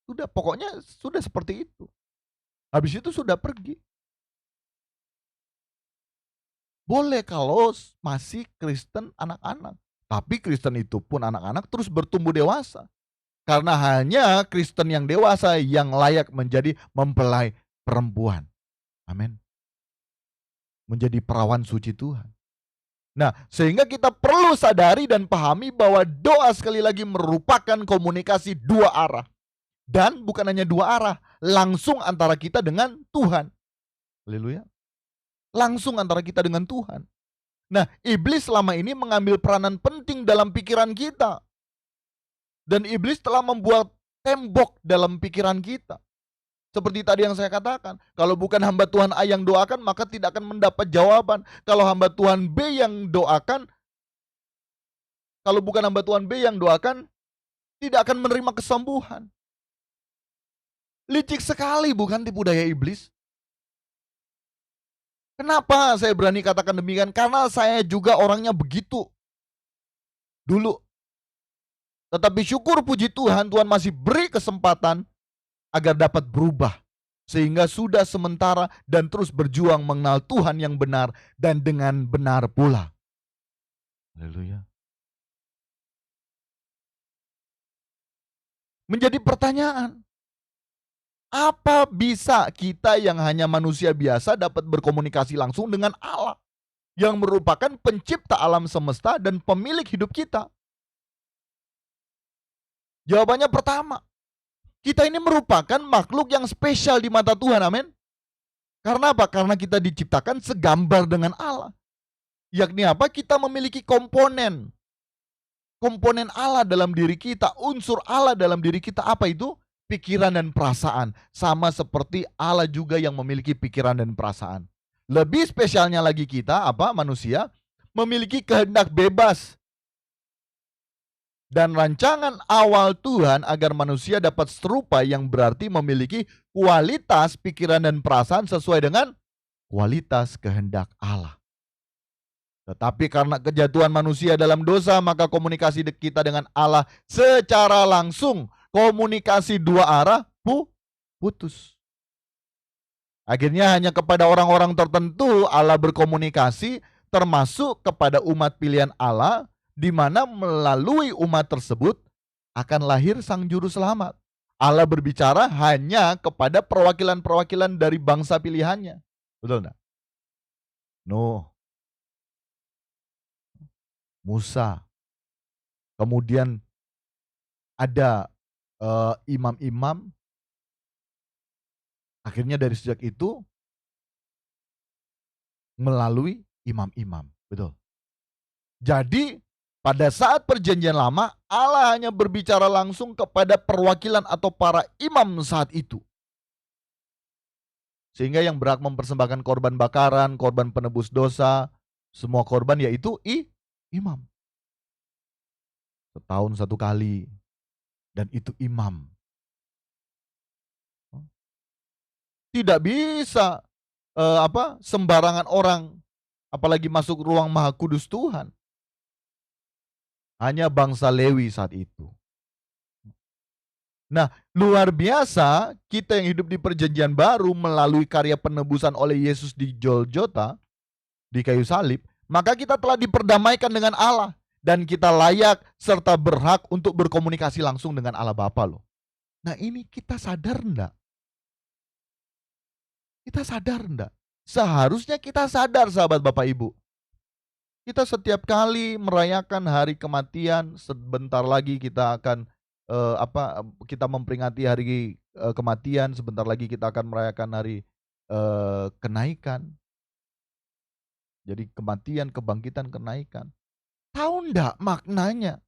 Sudah, pokoknya sudah seperti itu. Habis itu sudah pergi. Boleh kalau masih Kristen anak-anak. Tapi Kristen itu pun anak-anak terus bertumbuh dewasa. Karena hanya Kristen yang dewasa yang layak menjadi mempelai perempuan. Amin. Menjadi perawan suci Tuhan. Nah, sehingga kita perlu sadari dan pahami bahwa doa sekali lagi merupakan komunikasi dua arah. Dan bukan hanya dua arah, langsung antara kita dengan Tuhan. Haleluya. Langsung antara kita dengan Tuhan. Nah, iblis selama ini mengambil peranan penting dalam pikiran kita. Dan iblis telah membuat tembok dalam pikiran kita. Seperti tadi yang saya katakan, kalau bukan hamba Tuhan A yang doakan, maka tidak akan mendapat jawaban. Kalau hamba Tuhan B yang doakan, kalau bukan hamba Tuhan B yang doakan, tidak akan menerima kesembuhan. Licik sekali bukan tipu daya iblis? Kenapa saya berani katakan demikian? Karena saya juga orangnya begitu dulu. Tetapi syukur puji Tuhan, Tuhan masih beri kesempatan agar dapat berubah. Sehingga sudah sementara dan terus berjuang mengenal Tuhan yang benar dan dengan benar pula. Haleluya. Menjadi pertanyaan, apa bisa kita yang hanya manusia biasa dapat berkomunikasi langsung dengan Allah yang merupakan pencipta alam semesta dan pemilik hidup kita? Jawabannya pertama, kita ini merupakan makhluk yang spesial di mata Tuhan, amin. Karena apa? Karena kita diciptakan segambar dengan Allah. Yakni apa? Kita memiliki komponen Allah dalam diri kita, unsur Allah dalam diri kita. Apa itu? Pikiran dan perasaan. Sama seperti Allah juga yang memiliki pikiran dan perasaan. Lebih spesialnya lagi kita, manusia, memiliki kehendak bebas. Dan rancangan awal Tuhan agar manusia dapat serupa yang berarti memiliki kualitas pikiran dan perasaan sesuai dengan kualitas kehendak Allah. Tetapi karena kejatuhan manusia dalam dosa, maka komunikasi kita dengan Allah secara langsung, komunikasi dua arah, putus. Akhirnya hanya kepada orang-orang tertentu Allah berkomunikasi, termasuk kepada umat pilihan Allah, di mana melalui umat tersebut akan lahir sang juru selamat. Allah berbicara hanya kepada perwakilan-perwakilan dari bangsa pilihannya. Betul enggak? Nuh, Musa. Kemudian ada imam-imam. Akhirnya dari sejak itu melalui imam-imam. Betul. Jadi pada saat perjanjian lama, Allah hanya berbicara langsung kepada perwakilan atau para imam saat itu. Sehingga yang berhak mempersembahkan korban bakaran, korban penebus dosa, semua korban yaitu imam. Setahun satu kali. Dan itu imam. Tidak bisa sembarangan orang, apalagi masuk ruang maha kudus Tuhan. Hanya bangsa Lewi saat itu. Nah, luar biasa kita yang hidup di perjanjian baru melalui karya penebusan oleh Yesus di Golgota, di kayu salib, maka kita telah diperdamaikan dengan Allah. Dan kita layak serta berhak untuk berkomunikasi langsung dengan Allah Bapa loh. Nah ini kita sadar enggak? Kita sadar enggak? Seharusnya kita sadar sahabat Bapak Ibu. Kita setiap kali merayakan hari kematian, sebentar lagi kita akan kita memperingati hari kematian, sebentar lagi kita akan merayakan hari kenaikan. Jadi kematian, kebangkitan, kenaikan. Tahu enggak maknanya?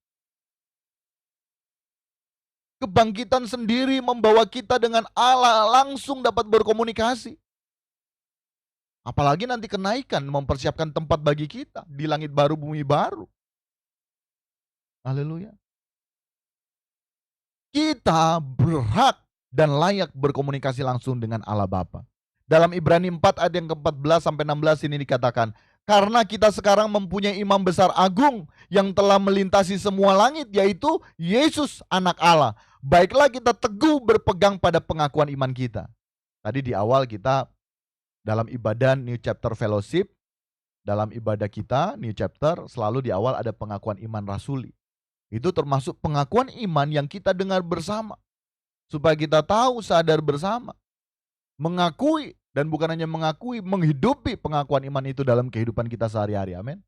Kebangkitan sendiri membawa kita dengan Allah langsung dapat berkomunikasi. Apalagi nanti kenaikan mempersiapkan tempat bagi kita di langit baru, bumi baru. Haleluya. kita berhak dan layak berkomunikasi langsung dengan Allah Bapa. Dalam Ibrani 4 ayat yang ke-14 sampai 16 ini dikatakan, karena kita sekarang mempunyai imam besar agung yang telah melintasi semua langit, yaitu Yesus anak Allah. Baiklah kita teguh berpegang pada pengakuan iman kita. Tadi di awal kita dalam ibadah New Chapter Fellowship, dalam ibadah kita New Chapter selalu di awal ada pengakuan iman rasuli. Itu termasuk pengakuan iman yang kita dengar bersama. Supaya kita tahu, sadar bersama. Mengakui, dan bukan hanya mengakui, menghidupi pengakuan iman itu dalam kehidupan kita sehari-hari. Amin.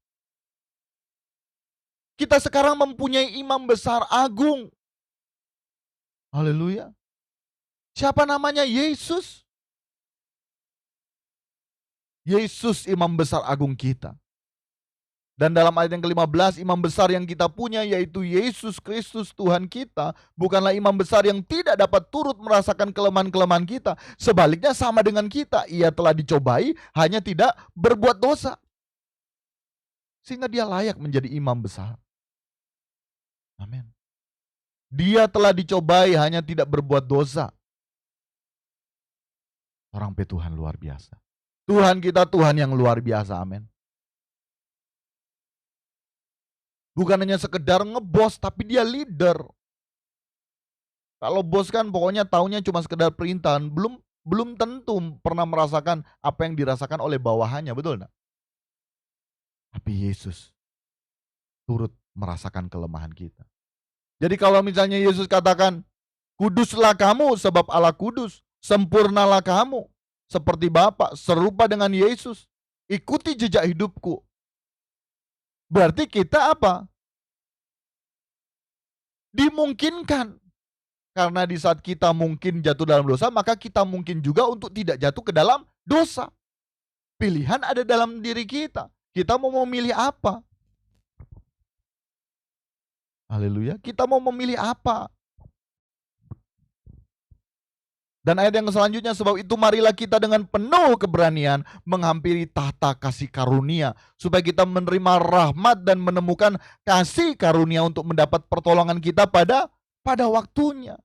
Kita sekarang mempunyai imam besar agung. Haleluya. Siapa namanya? Yesus. Yesus imam besar agung kita. Dan dalam ayat yang ke-15, imam besar yang kita punya yaitu Yesus Kristus Tuhan kita, bukanlah imam besar yang tidak dapat turut merasakan kelemahan-kelemahan kita. Sebaliknya sama dengan kita, ia telah dicobai, hanya tidak berbuat dosa. Sehingga dia layak menjadi imam besar. Amin. Dia telah dicobai, hanya tidak berbuat dosa. Orang Tuhan luar biasa. Tuhan kita Tuhan yang luar biasa, amin. Bukan hanya sekedar ngebos, tapi dia leader. Kalau bos kan pokoknya taunya cuma sekedar perintahan, belum tentu pernah merasakan apa yang dirasakan oleh bawahannya, betul enggak? Tapi Yesus turut merasakan kelemahan kita. Jadi kalau misalnya Yesus katakan, kuduslah kamu sebab Allah kudus, sempurnalah kamu seperti Bapa, serupa dengan Yesus, ikuti jejak hidupku. Berarti kita apa? Dimungkinkan. Karena di saat kita mungkin jatuh dalam dosa, maka kita mungkin juga untuk tidak jatuh ke dalam dosa. Pilihan ada dalam diri kita. Kita mau memilih apa? Haleluya. Kita mau memilih apa? Dan ayat yang selanjutnya, sebab itu marilah kita dengan penuh keberanian menghampiri tahta kasih karunia, supaya kita menerima rahmat dan menemukan kasih karunia untuk mendapat pertolongan kita pada waktunya.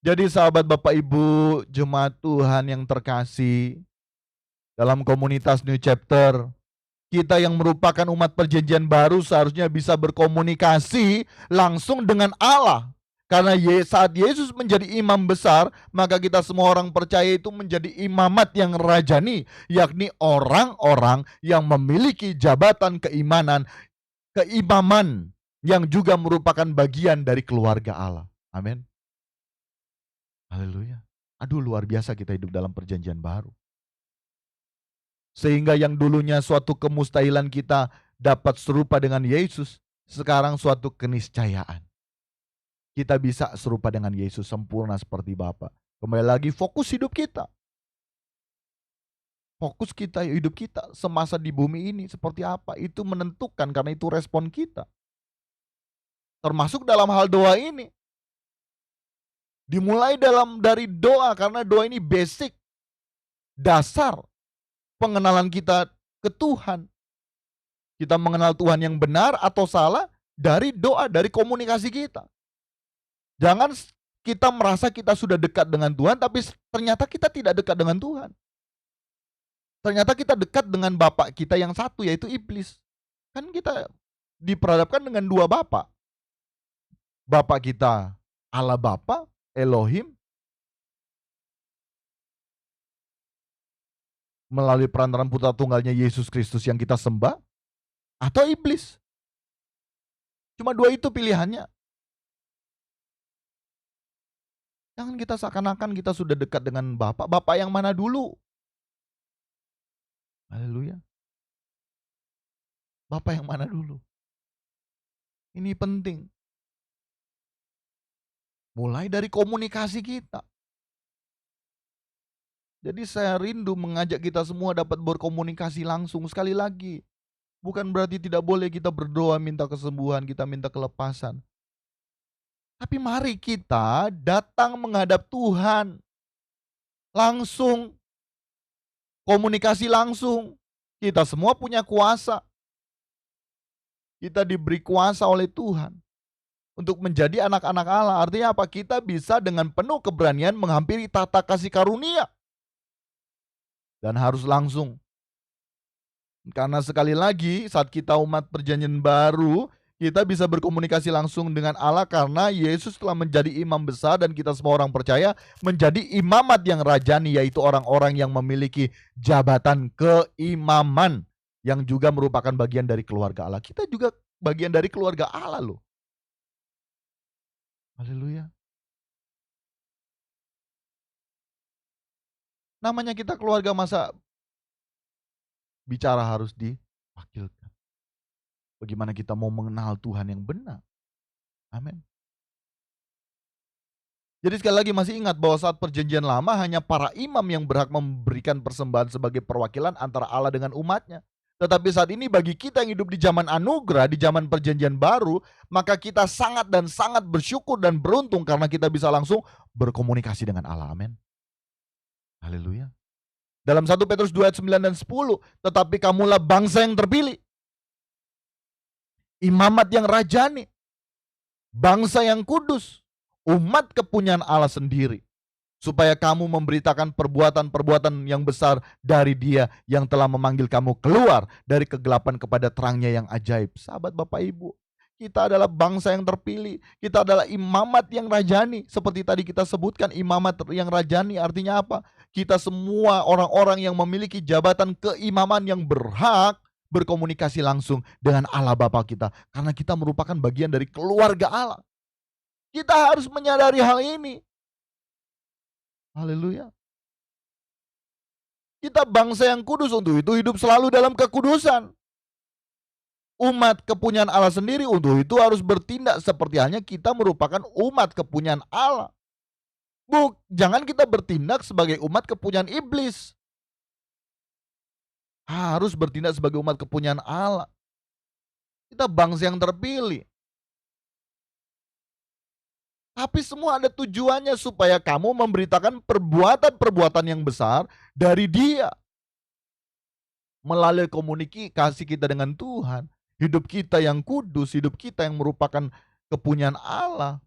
Jadi sahabat Bapak Ibu, jemaat Tuhan yang terkasih, dalam komunitas New Chapter, kita yang merupakan umat perjanjian baru seharusnya bisa berkomunikasi langsung dengan Allah. Karena saat Yesus menjadi imam besar, maka kita semua orang percaya itu menjadi imamat yang rajani, yakni orang-orang yang memiliki jabatan keimaman yang juga merupakan bagian dari keluarga Allah. Amin. Haleluya. Aduh, luar biasa kita hidup dalam perjanjian baru. Sehingga yang dulunya suatu kemustahilan kita dapat serupa dengan Yesus, sekarang suatu keniscayaan. Kita bisa serupa dengan Yesus, sempurna seperti Bapa. Kembali lagi, fokus hidup kita. Fokus kita, hidup kita semasa di bumi ini seperti apa, itu menentukan, karena itu respon kita. Termasuk dalam hal doa ini. Dimulai dari doa, karena doa ini basic, dasar pengenalan kita ke Tuhan. Kita mengenal Tuhan yang benar atau salah dari doa, dari komunikasi kita. Jangan kita merasa kita sudah dekat dengan Tuhan, tapi ternyata kita tidak dekat dengan Tuhan. Ternyata kita dekat dengan bapak kita yang satu, yaitu iblis. Kan kita diperhadapkan dengan dua bapak. Bapak kita Allah Bapa, Elohim, melalui perantaraan putra tunggalnya Yesus Kristus yang kita sembah, atau iblis. Cuma dua itu pilihannya. Jangan kita seakan-akan kita sudah dekat dengan Bapak. Bapak yang mana dulu? Haleluya. Bapak yang mana dulu? Ini penting. Mulai dari komunikasi kita. Jadi saya rindu mengajak kita semua dapat berkomunikasi langsung. Sekali lagi, bukan berarti tidak boleh kita berdoa minta kesembuhan, kita minta kelepasan. Tapi mari kita datang menghadap Tuhan. Langsung. Komunikasi langsung. Kita semua punya kuasa. Kita diberi kuasa oleh Tuhan. untuk menjadi anak-anak Allah. Artinya apa? Kita bisa dengan penuh keberanian menghampiri tahta kasih karunia. Dan harus langsung. Karena sekali lagi saat kita umat perjanjian baru, kita bisa berkomunikasi langsung dengan Allah karena Yesus telah menjadi imam besar dan kita semua orang percaya menjadi imamat yang rajani, yaitu orang-orang yang memiliki jabatan keimaman yang juga merupakan bagian dari keluarga Allah. Kita juga bagian dari keluarga Allah loh. Haleluya. Namanya kita keluarga, masa bicara harus diwakilkan? Bagaimana kita mau mengenal Tuhan yang benar? Amin. Jadi sekali lagi masih ingat bahwa saat perjanjian lama hanya para imam yang berhak memberikan persembahan sebagai perwakilan antara Allah dengan umatnya. Tetapi saat ini bagi kita yang hidup di zaman anugerah, di zaman perjanjian baru, maka kita sangat dan sangat bersyukur dan beruntung karena kita bisa langsung berkomunikasi dengan Allah. Amin. Haleluya. Dalam 1 Petrus 2 ayat 9 dan 10, tetapi kamulah bangsa yang terpilih, imamat yang rajani, bangsa yang kudus, umat kepunyaan Allah sendiri, supaya kamu memberitakan perbuatan-perbuatan yang besar dari Dia yang telah memanggil kamu keluar dari kegelapan kepada terangnya yang ajaib. Sahabat Bapak Ibu, kita adalah bangsa yang terpilih, kita adalah imamat yang rajani. Seperti tadi kita sebutkan, imamat yang rajani artinya apa? Kita semua orang-orang yang memiliki jabatan keimaman yang berhak berkomunikasi langsung dengan Allah Bapa kita, karena kita merupakan bagian dari keluarga Allah. Kita harus menyadari hal ini. Haleluya. Kita bangsa yang kudus, untuk itu hidup selalu dalam kekudusan. Umat kepunyaan Allah sendiri, untuk itu harus bertindak seperti halnya kita merupakan umat kepunyaan Allah. Jangan kita bertindak sebagai umat kepunyaan iblis. Harus bertindak sebagai umat kepunyaan Allah. Kita bangsa yang terpilih. Tapi semua ada tujuannya supaya kamu memberitakan perbuatan-perbuatan yang besar dari Dia. Melalui komunikasi kita dengan Tuhan, hidup kita yang kudus, hidup kita yang merupakan kepunyaan Allah.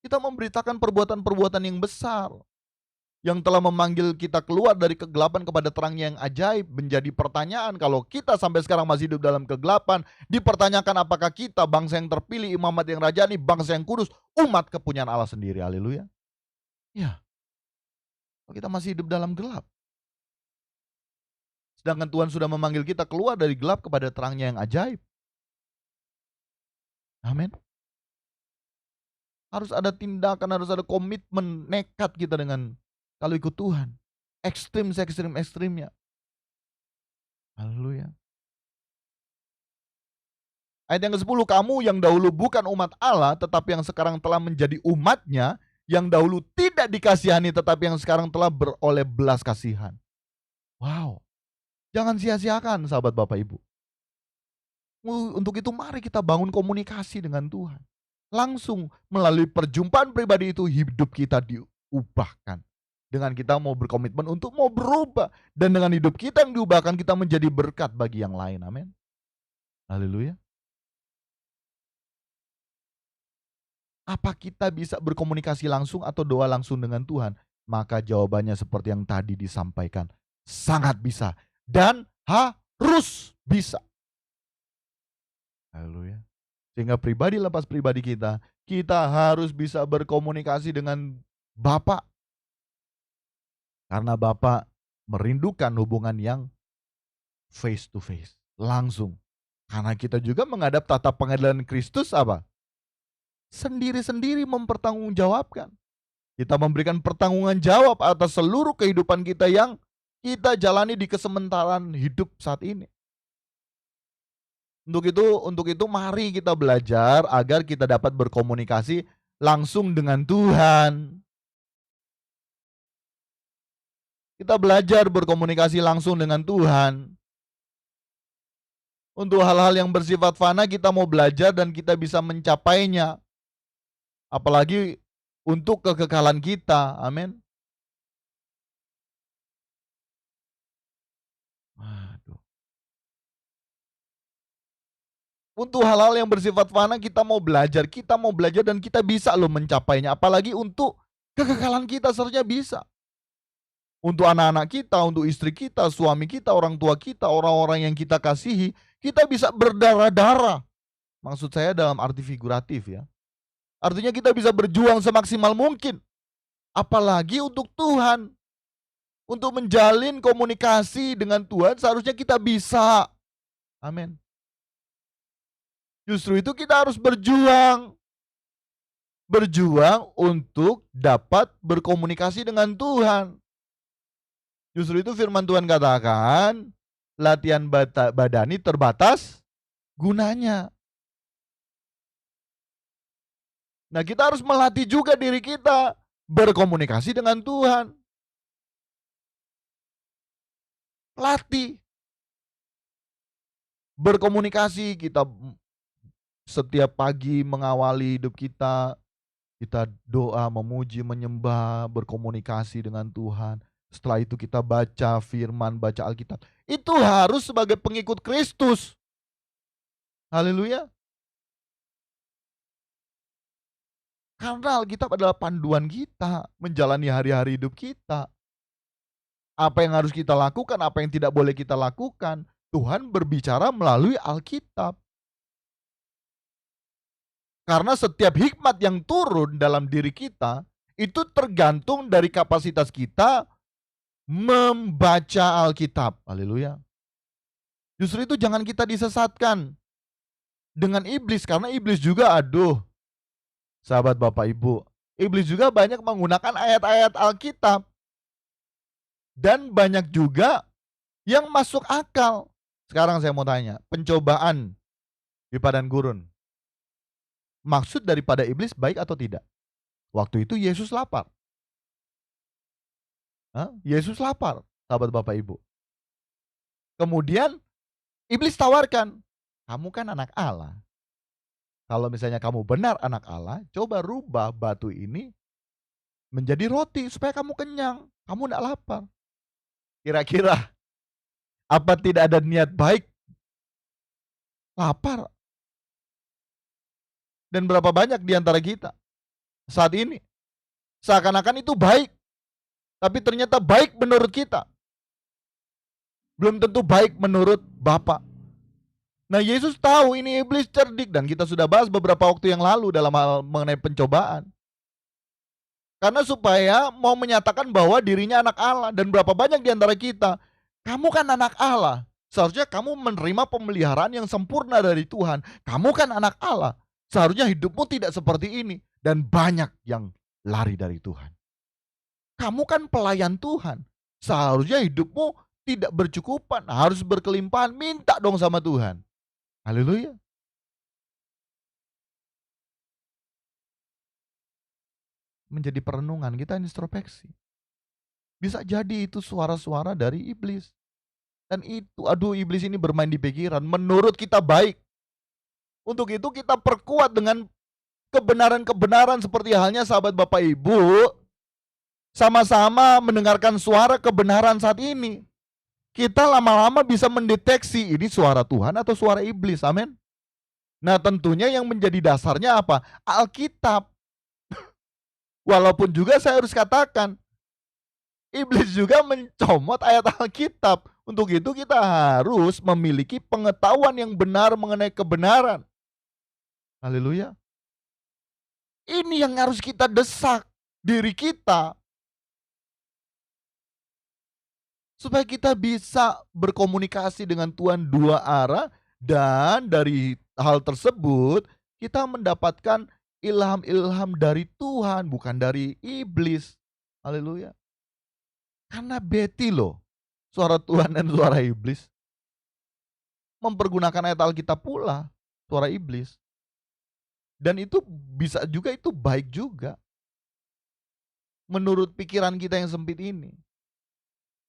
Kita memberitakan perbuatan-perbuatan yang besar yang telah memanggil kita keluar dari kegelapan kepada terangnya yang ajaib. Menjadi pertanyaan, kalau kita sampai sekarang masih hidup dalam kegelapan, dipertanyakan apakah kita bangsa yang terpilih, imamat yang rajani, bangsa yang kudus, umat kepunyaan Allah sendiri. Haleluya. Ya, kalau kita masih hidup dalam gelap, sedangkan Tuhan sudah memanggil kita keluar dari gelap kepada terangnya yang ajaib. Amin. Harus ada tindakan, harus ada komitmen, nekat kita dengan kalau ikut Tuhan. Ekstrimnya. Haleluya. Ayat yang ke-10, kamu yang dahulu bukan umat Allah, tetapi yang sekarang telah menjadi umatnya, yang dahulu tidak dikasihani, tetapi yang sekarang telah beroleh belas kasihan. Wow. Jangan sia-siakan sahabat Bapak Ibu. Untuk itu mari kita bangun komunikasi dengan Tuhan. Langsung melalui perjumpaan pribadi itu hidup kita diubahkan. Dengan kita mau berkomitmen untuk mau berubah. Dan dengan hidup kita yang diubahkan, kita menjadi berkat bagi yang lain. Amin. Haleluya. Apa kita bisa berkomunikasi langsung atau doa langsung dengan Tuhan? Maka jawabannya seperti yang tadi disampaikan. Sangat bisa. Dan harus bisa. Haleluya. Sehingga pribadi lepas pribadi kita harus bisa berkomunikasi dengan Bapa. Karena Bapa merindukan hubungan yang face to face, langsung. Karena kita juga menghadap tata pengadilan Kristus apa? Sendiri-sendiri mempertanggungjawabkan. Kita memberikan pertanggungan jawab atas seluruh kehidupan kita yang kita jalani di kesementaraan hidup saat ini. Untuk itu mari kita belajar agar kita dapat berkomunikasi langsung dengan Tuhan. Kita belajar berkomunikasi langsung dengan Tuhan. Untuk hal-hal yang bersifat fana kita mau belajar dan kita bisa mencapainya. Apalagi untuk kekekalan kita. Amin. Waduh. Untuk hal-hal yang bersifat fana kita mau belajar dan kita bisa loh mencapainya. Apalagi untuk kekekalan kita seharusnya bisa. Untuk anak-anak kita, untuk istri kita, suami kita, orang tua kita, orang-orang yang kita kasihi, kita bisa berdarah-darah. Maksud saya dalam arti figuratif ya. Artinya kita bisa berjuang semaksimal mungkin. Apalagi untuk Tuhan. Untuk menjalin komunikasi dengan Tuhan seharusnya kita bisa. Amin. Justru itu kita harus berjuang. Berjuang untuk dapat berkomunikasi dengan Tuhan. Justru itu firman Tuhan katakan, latihan badani terbatas gunanya. Nah, kita harus melatih juga diri kita berkomunikasi dengan Tuhan. Latih. Berkomunikasi, kita setiap pagi mengawali hidup kita doa, memuji, menyembah, berkomunikasi dengan Tuhan. Setelah itu kita baca firman, baca Alkitab. Itu harus sebagai pengikut Kristus. Haleluya. Karena Alkitab adalah panduan kita menjalani hari-hari hidup kita. Apa yang harus kita lakukan, apa yang tidak boleh kita lakukan. Tuhan berbicara melalui Alkitab. Karena setiap hikmat yang turun dalam diri kita, itu tergantung dari kapasitas kita membaca Alkitab. Haleluya. Justru itu jangan kita disesatkan dengan iblis. Karena iblis juga, sahabat Bapak Ibu, iblis juga banyak menggunakan ayat-ayat Alkitab. Dan banyak juga yang masuk akal. Sekarang saya mau tanya, pencobaan di padang gurun, maksud daripada iblis baik atau tidak? Waktu itu Yesus lapar. Yesus lapar, sahabat Bapak Ibu. Kemudian iblis tawarkan, kamu kan anak Allah. Kalau misalnya kamu benar anak Allah, coba rubah batu ini menjadi roti supaya kamu kenyang, kamu tidak lapar. Kira-kira apa tidak ada niat baik? Lapar. Dan berapa banyak di antara kita saat ini seakan-akan itu baik, tapi ternyata baik menurut kita, belum tentu baik menurut Bapa. Nah, Yesus tahu ini iblis cerdik, dan kita sudah bahas beberapa waktu yang lalu dalam hal mengenai pencobaan. Karena supaya mau menyatakan bahwa dirinya anak Allah. Dan berapa banyak di antara kita, kamu kan anak Allah, seharusnya kamu menerima pemeliharaan yang sempurna dari Tuhan. Kamu kan anak Allah, seharusnya hidupmu tidak seperti ini. Dan banyak yang lari dari Tuhan. Kamu kan pelayan Tuhan, seharusnya hidupmu tidak bercukupan, harus berkelimpahan. Minta dong sama Tuhan. Haleluya. Menjadi perenungan kita, introspeksi. Bisa jadi itu suara-suara dari iblis. Dan itu, iblis ini bermain di pikiran. Menurut kita baik. Untuk itu kita perkuat dengan kebenaran-kebenaran, seperti halnya sahabat Bapak Ibu sama-sama mendengarkan suara kebenaran saat ini. Kita lama-lama bisa mendeteksi ini suara Tuhan atau suara iblis. Amin. Nah, tentunya yang menjadi dasarnya apa? Alkitab. Walaupun juga saya harus katakan, iblis juga mencomot ayat Alkitab. Untuk itu kita harus memiliki pengetahuan yang benar mengenai kebenaran. Haleluya. Ini yang harus kita desak diri kita, supaya kita bisa berkomunikasi dengan Tuhan dua arah. Dan dari hal tersebut kita mendapatkan ilham-ilham dari Tuhan, bukan dari iblis. Haleluya. Karena beti loh suara Tuhan dan suara iblis. Mempergunakan ayat Alkitab pula suara iblis. Dan itu bisa juga, itu baik juga menurut pikiran kita yang sempit ini.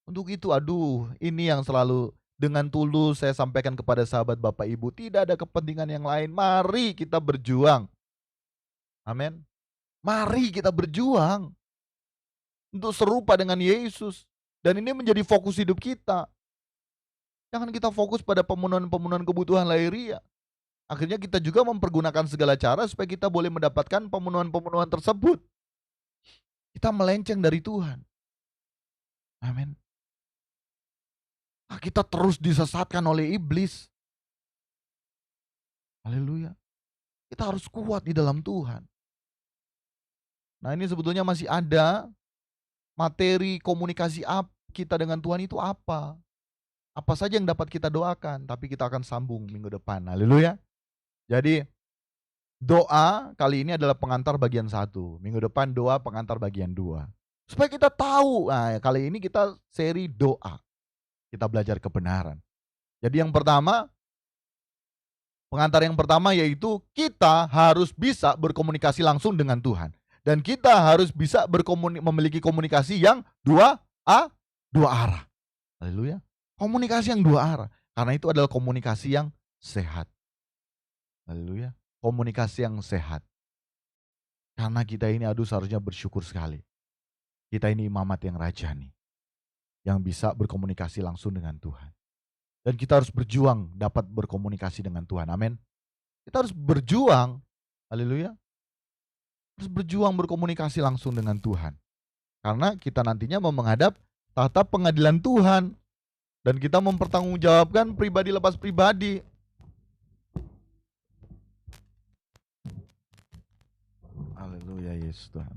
Untuk itu, ini yang selalu dengan tulus saya sampaikan kepada sahabat Bapak Ibu. Tidak ada kepentingan yang lain. Mari kita berjuang. Amin. Mari kita berjuang untuk serupa dengan Yesus. Dan ini menjadi fokus hidup kita. Jangan kita fokus pada pemenuhan-pemenuhan kebutuhan lahiriah. Akhirnya kita juga mempergunakan segala cara supaya kita boleh mendapatkan pemenuhan-pemenuhan tersebut. Kita melenceng dari Tuhan. Amin. Kita terus disesatkan oleh iblis. Haleluya. Kita harus kuat di dalam Tuhan. Nah, ini sebetulnya masih ada materi komunikasi kita dengan Tuhan itu apa. Apa saja yang dapat kita doakan, tapi kita akan sambung minggu depan. Haleluya. Jadi doa kali ini adalah pengantar bagian 1. Minggu depan doa pengantar bagian 2. Supaya kita tahu, nah kali ini kita seri doa. Kita belajar kebenaran. Jadi yang pertama, pengantar yang pertama yaitu kita harus bisa berkomunikasi langsung dengan Tuhan. Dan kita harus bisa memiliki komunikasi yang dua arah. Haleluya. Komunikasi yang dua arah. Karena itu adalah komunikasi yang sehat. Haleluya. Komunikasi yang sehat. Karena kita ini seharusnya bersyukur sekali. Kita ini imamat yang rajani. Yang bisa berkomunikasi langsung dengan Tuhan. Dan kita harus berjuang dapat berkomunikasi dengan Tuhan. Amin. Kita harus berjuang. Haleluya. Harus berjuang berkomunikasi langsung dengan Tuhan. Karena kita nantinya mau menghadap tahta pengadilan Tuhan. Dan kita mempertanggungjawabkan pribadi lepas pribadi. Haleluya Yesus Tuhan.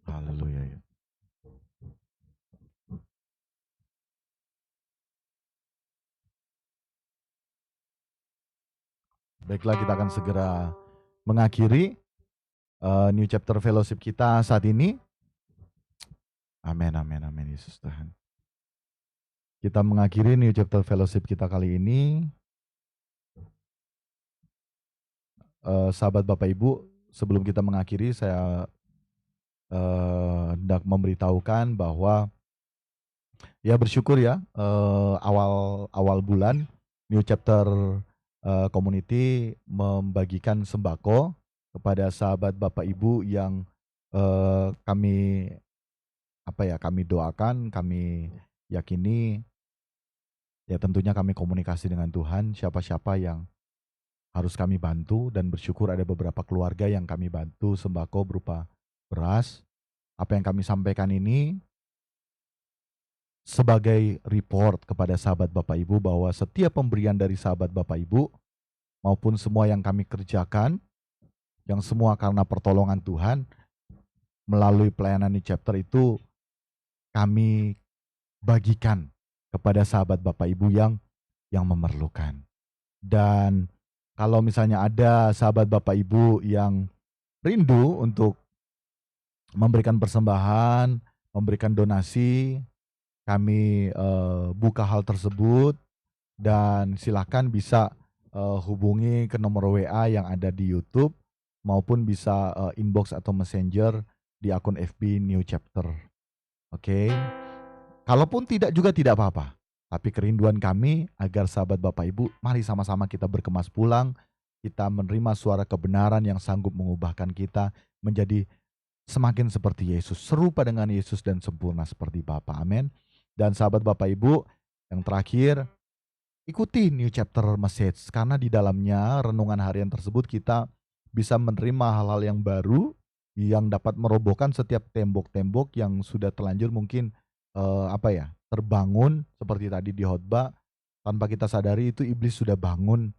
Haleluya ya. Baiklah, kita akan segera mengakhiri New Chapter Fellowship kita saat ini. Amin, amin, amin Yesus Tuhan. Kita mengakhiri New Chapter Fellowship kita kali ini. Sahabat Bapak Ibu, sebelum kita mengakhiri saya hendak memberitahukan bahwa ya bersyukur ya awal bulan New Chapter Community membagikan sembako kepada sahabat Bapak Ibu yang kami doakan, kami yakini ya tentunya kami komunikasi dengan Tuhan siapa-siapa yang harus kami bantu, dan bersyukur ada beberapa keluarga yang kami bantu sembako berupa beras. Apa yang kami sampaikan ini sebagai report kepada sahabat Bapak Ibu bahwa setiap pemberian dari sahabat Bapak Ibu maupun semua yang kami kerjakan, yang semua karena pertolongan Tuhan melalui pelayanan New Chapter itu kami bagikan kepada sahabat Bapak Ibu yang memerlukan. Dan kalau misalnya ada sahabat Bapak Ibu yang rindu untuk memberikan persembahan, memberikan donasi, kami buka hal tersebut, dan silakan bisa hubungi ke nomor WA yang ada di YouTube maupun bisa inbox atau messenger di akun FB New Chapter. Oke. Kalaupun tidak juga tidak apa-apa. Tapi kerinduan kami agar sahabat Bapak Ibu, mari sama-sama kita berkemas pulang, kita menerima suara kebenaran yang sanggup mengubahkan kita menjadi semakin seperti Yesus, serupa dengan Yesus dan sempurna seperti Bapa. Amin. Dan sahabat Bapak Ibu, yang terakhir, ikuti New Chapter Message, karena di dalamnya renungan harian tersebut kita bisa menerima hal-hal yang baru yang dapat merobohkan setiap tembok-tembok yang sudah terlanjur mungkin terbangun seperti tadi di khotbah. Tanpa kita sadari itu iblis sudah bangun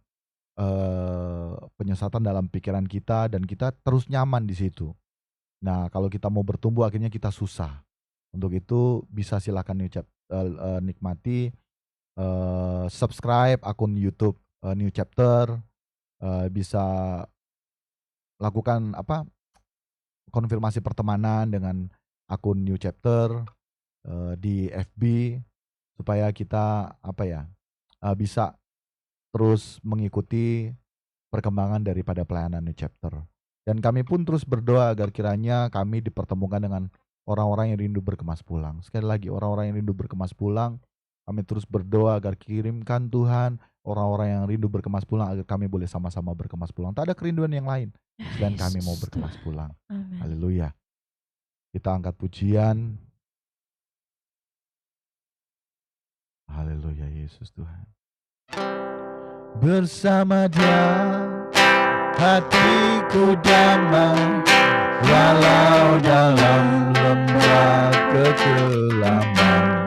penyesatan dalam pikiran kita dan kita terus nyaman di situ. Nah, kalau kita mau bertumbuh akhirnya kita susah. Untuk itu bisa silakan nikmati subscribe akun YouTube New Chapter, bisa lakukan konfirmasi pertemanan dengan akun New Chapter di FB supaya kita bisa terus mengikuti perkembangan daripada pelayanan New Chapter. Dan kami pun terus berdoa agar kiranya kami dipertemukan dengan orang-orang yang rindu berkemas pulang. Sekali lagi, orang-orang yang rindu berkemas pulang, kami terus berdoa agar kirimkan Tuhan orang-orang yang rindu berkemas pulang agar kami boleh sama-sama berkemas pulang. Tak ada kerinduan yang lain selain kami mau berkemas pulang. Haleluya. Kita angkat pujian. Haleluya Yesus Tuhan. Bersama Dia hatiku damai, walau dalam lembah kekelaman.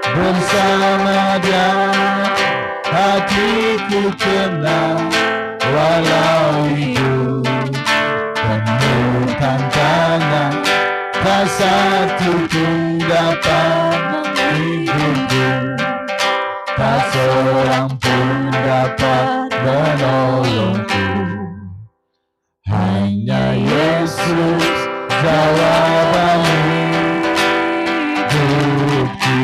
Bersama Dia hatiku tenang, walau hidup penuh tantangan. Tak satu pun dapat menghiburku, tak seorang pun dapat menolongku. Hanya Yesus jawaban hidupku.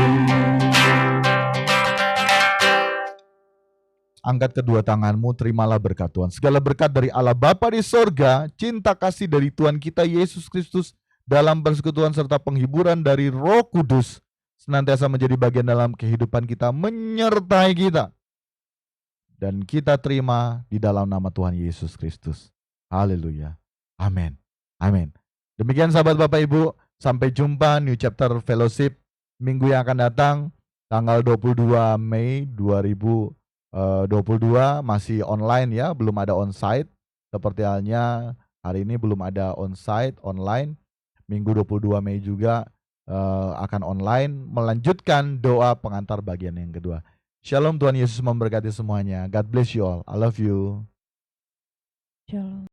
Angkat kedua tanganmu, terimalah berkat Tuhan. Segala berkat dari Allah Bapa di sorga, cinta kasih dari Tuhan kita Yesus Kristus, dalam persekutuan serta penghiburan dari Roh Kudus, senantiasa menjadi bagian dalam kehidupan kita, menyertai kita. Dan kita terima di dalam nama Tuhan Yesus Kristus. Haleluya. Amin. Amin. Demikian sahabat Bapak Ibu, sampai jumpa New Chapter Fellowship minggu yang akan datang, tanggal 22 Mei 2022, masih online ya, belum ada onsite. Seperti halnya hari ini belum ada onsite, online. Minggu 22 Mei juga akan online, melanjutkan doa pengantar bagian yang kedua. Shalom, Tuhan Yesus memberkati semuanya. God bless you all. I love you. Shalom.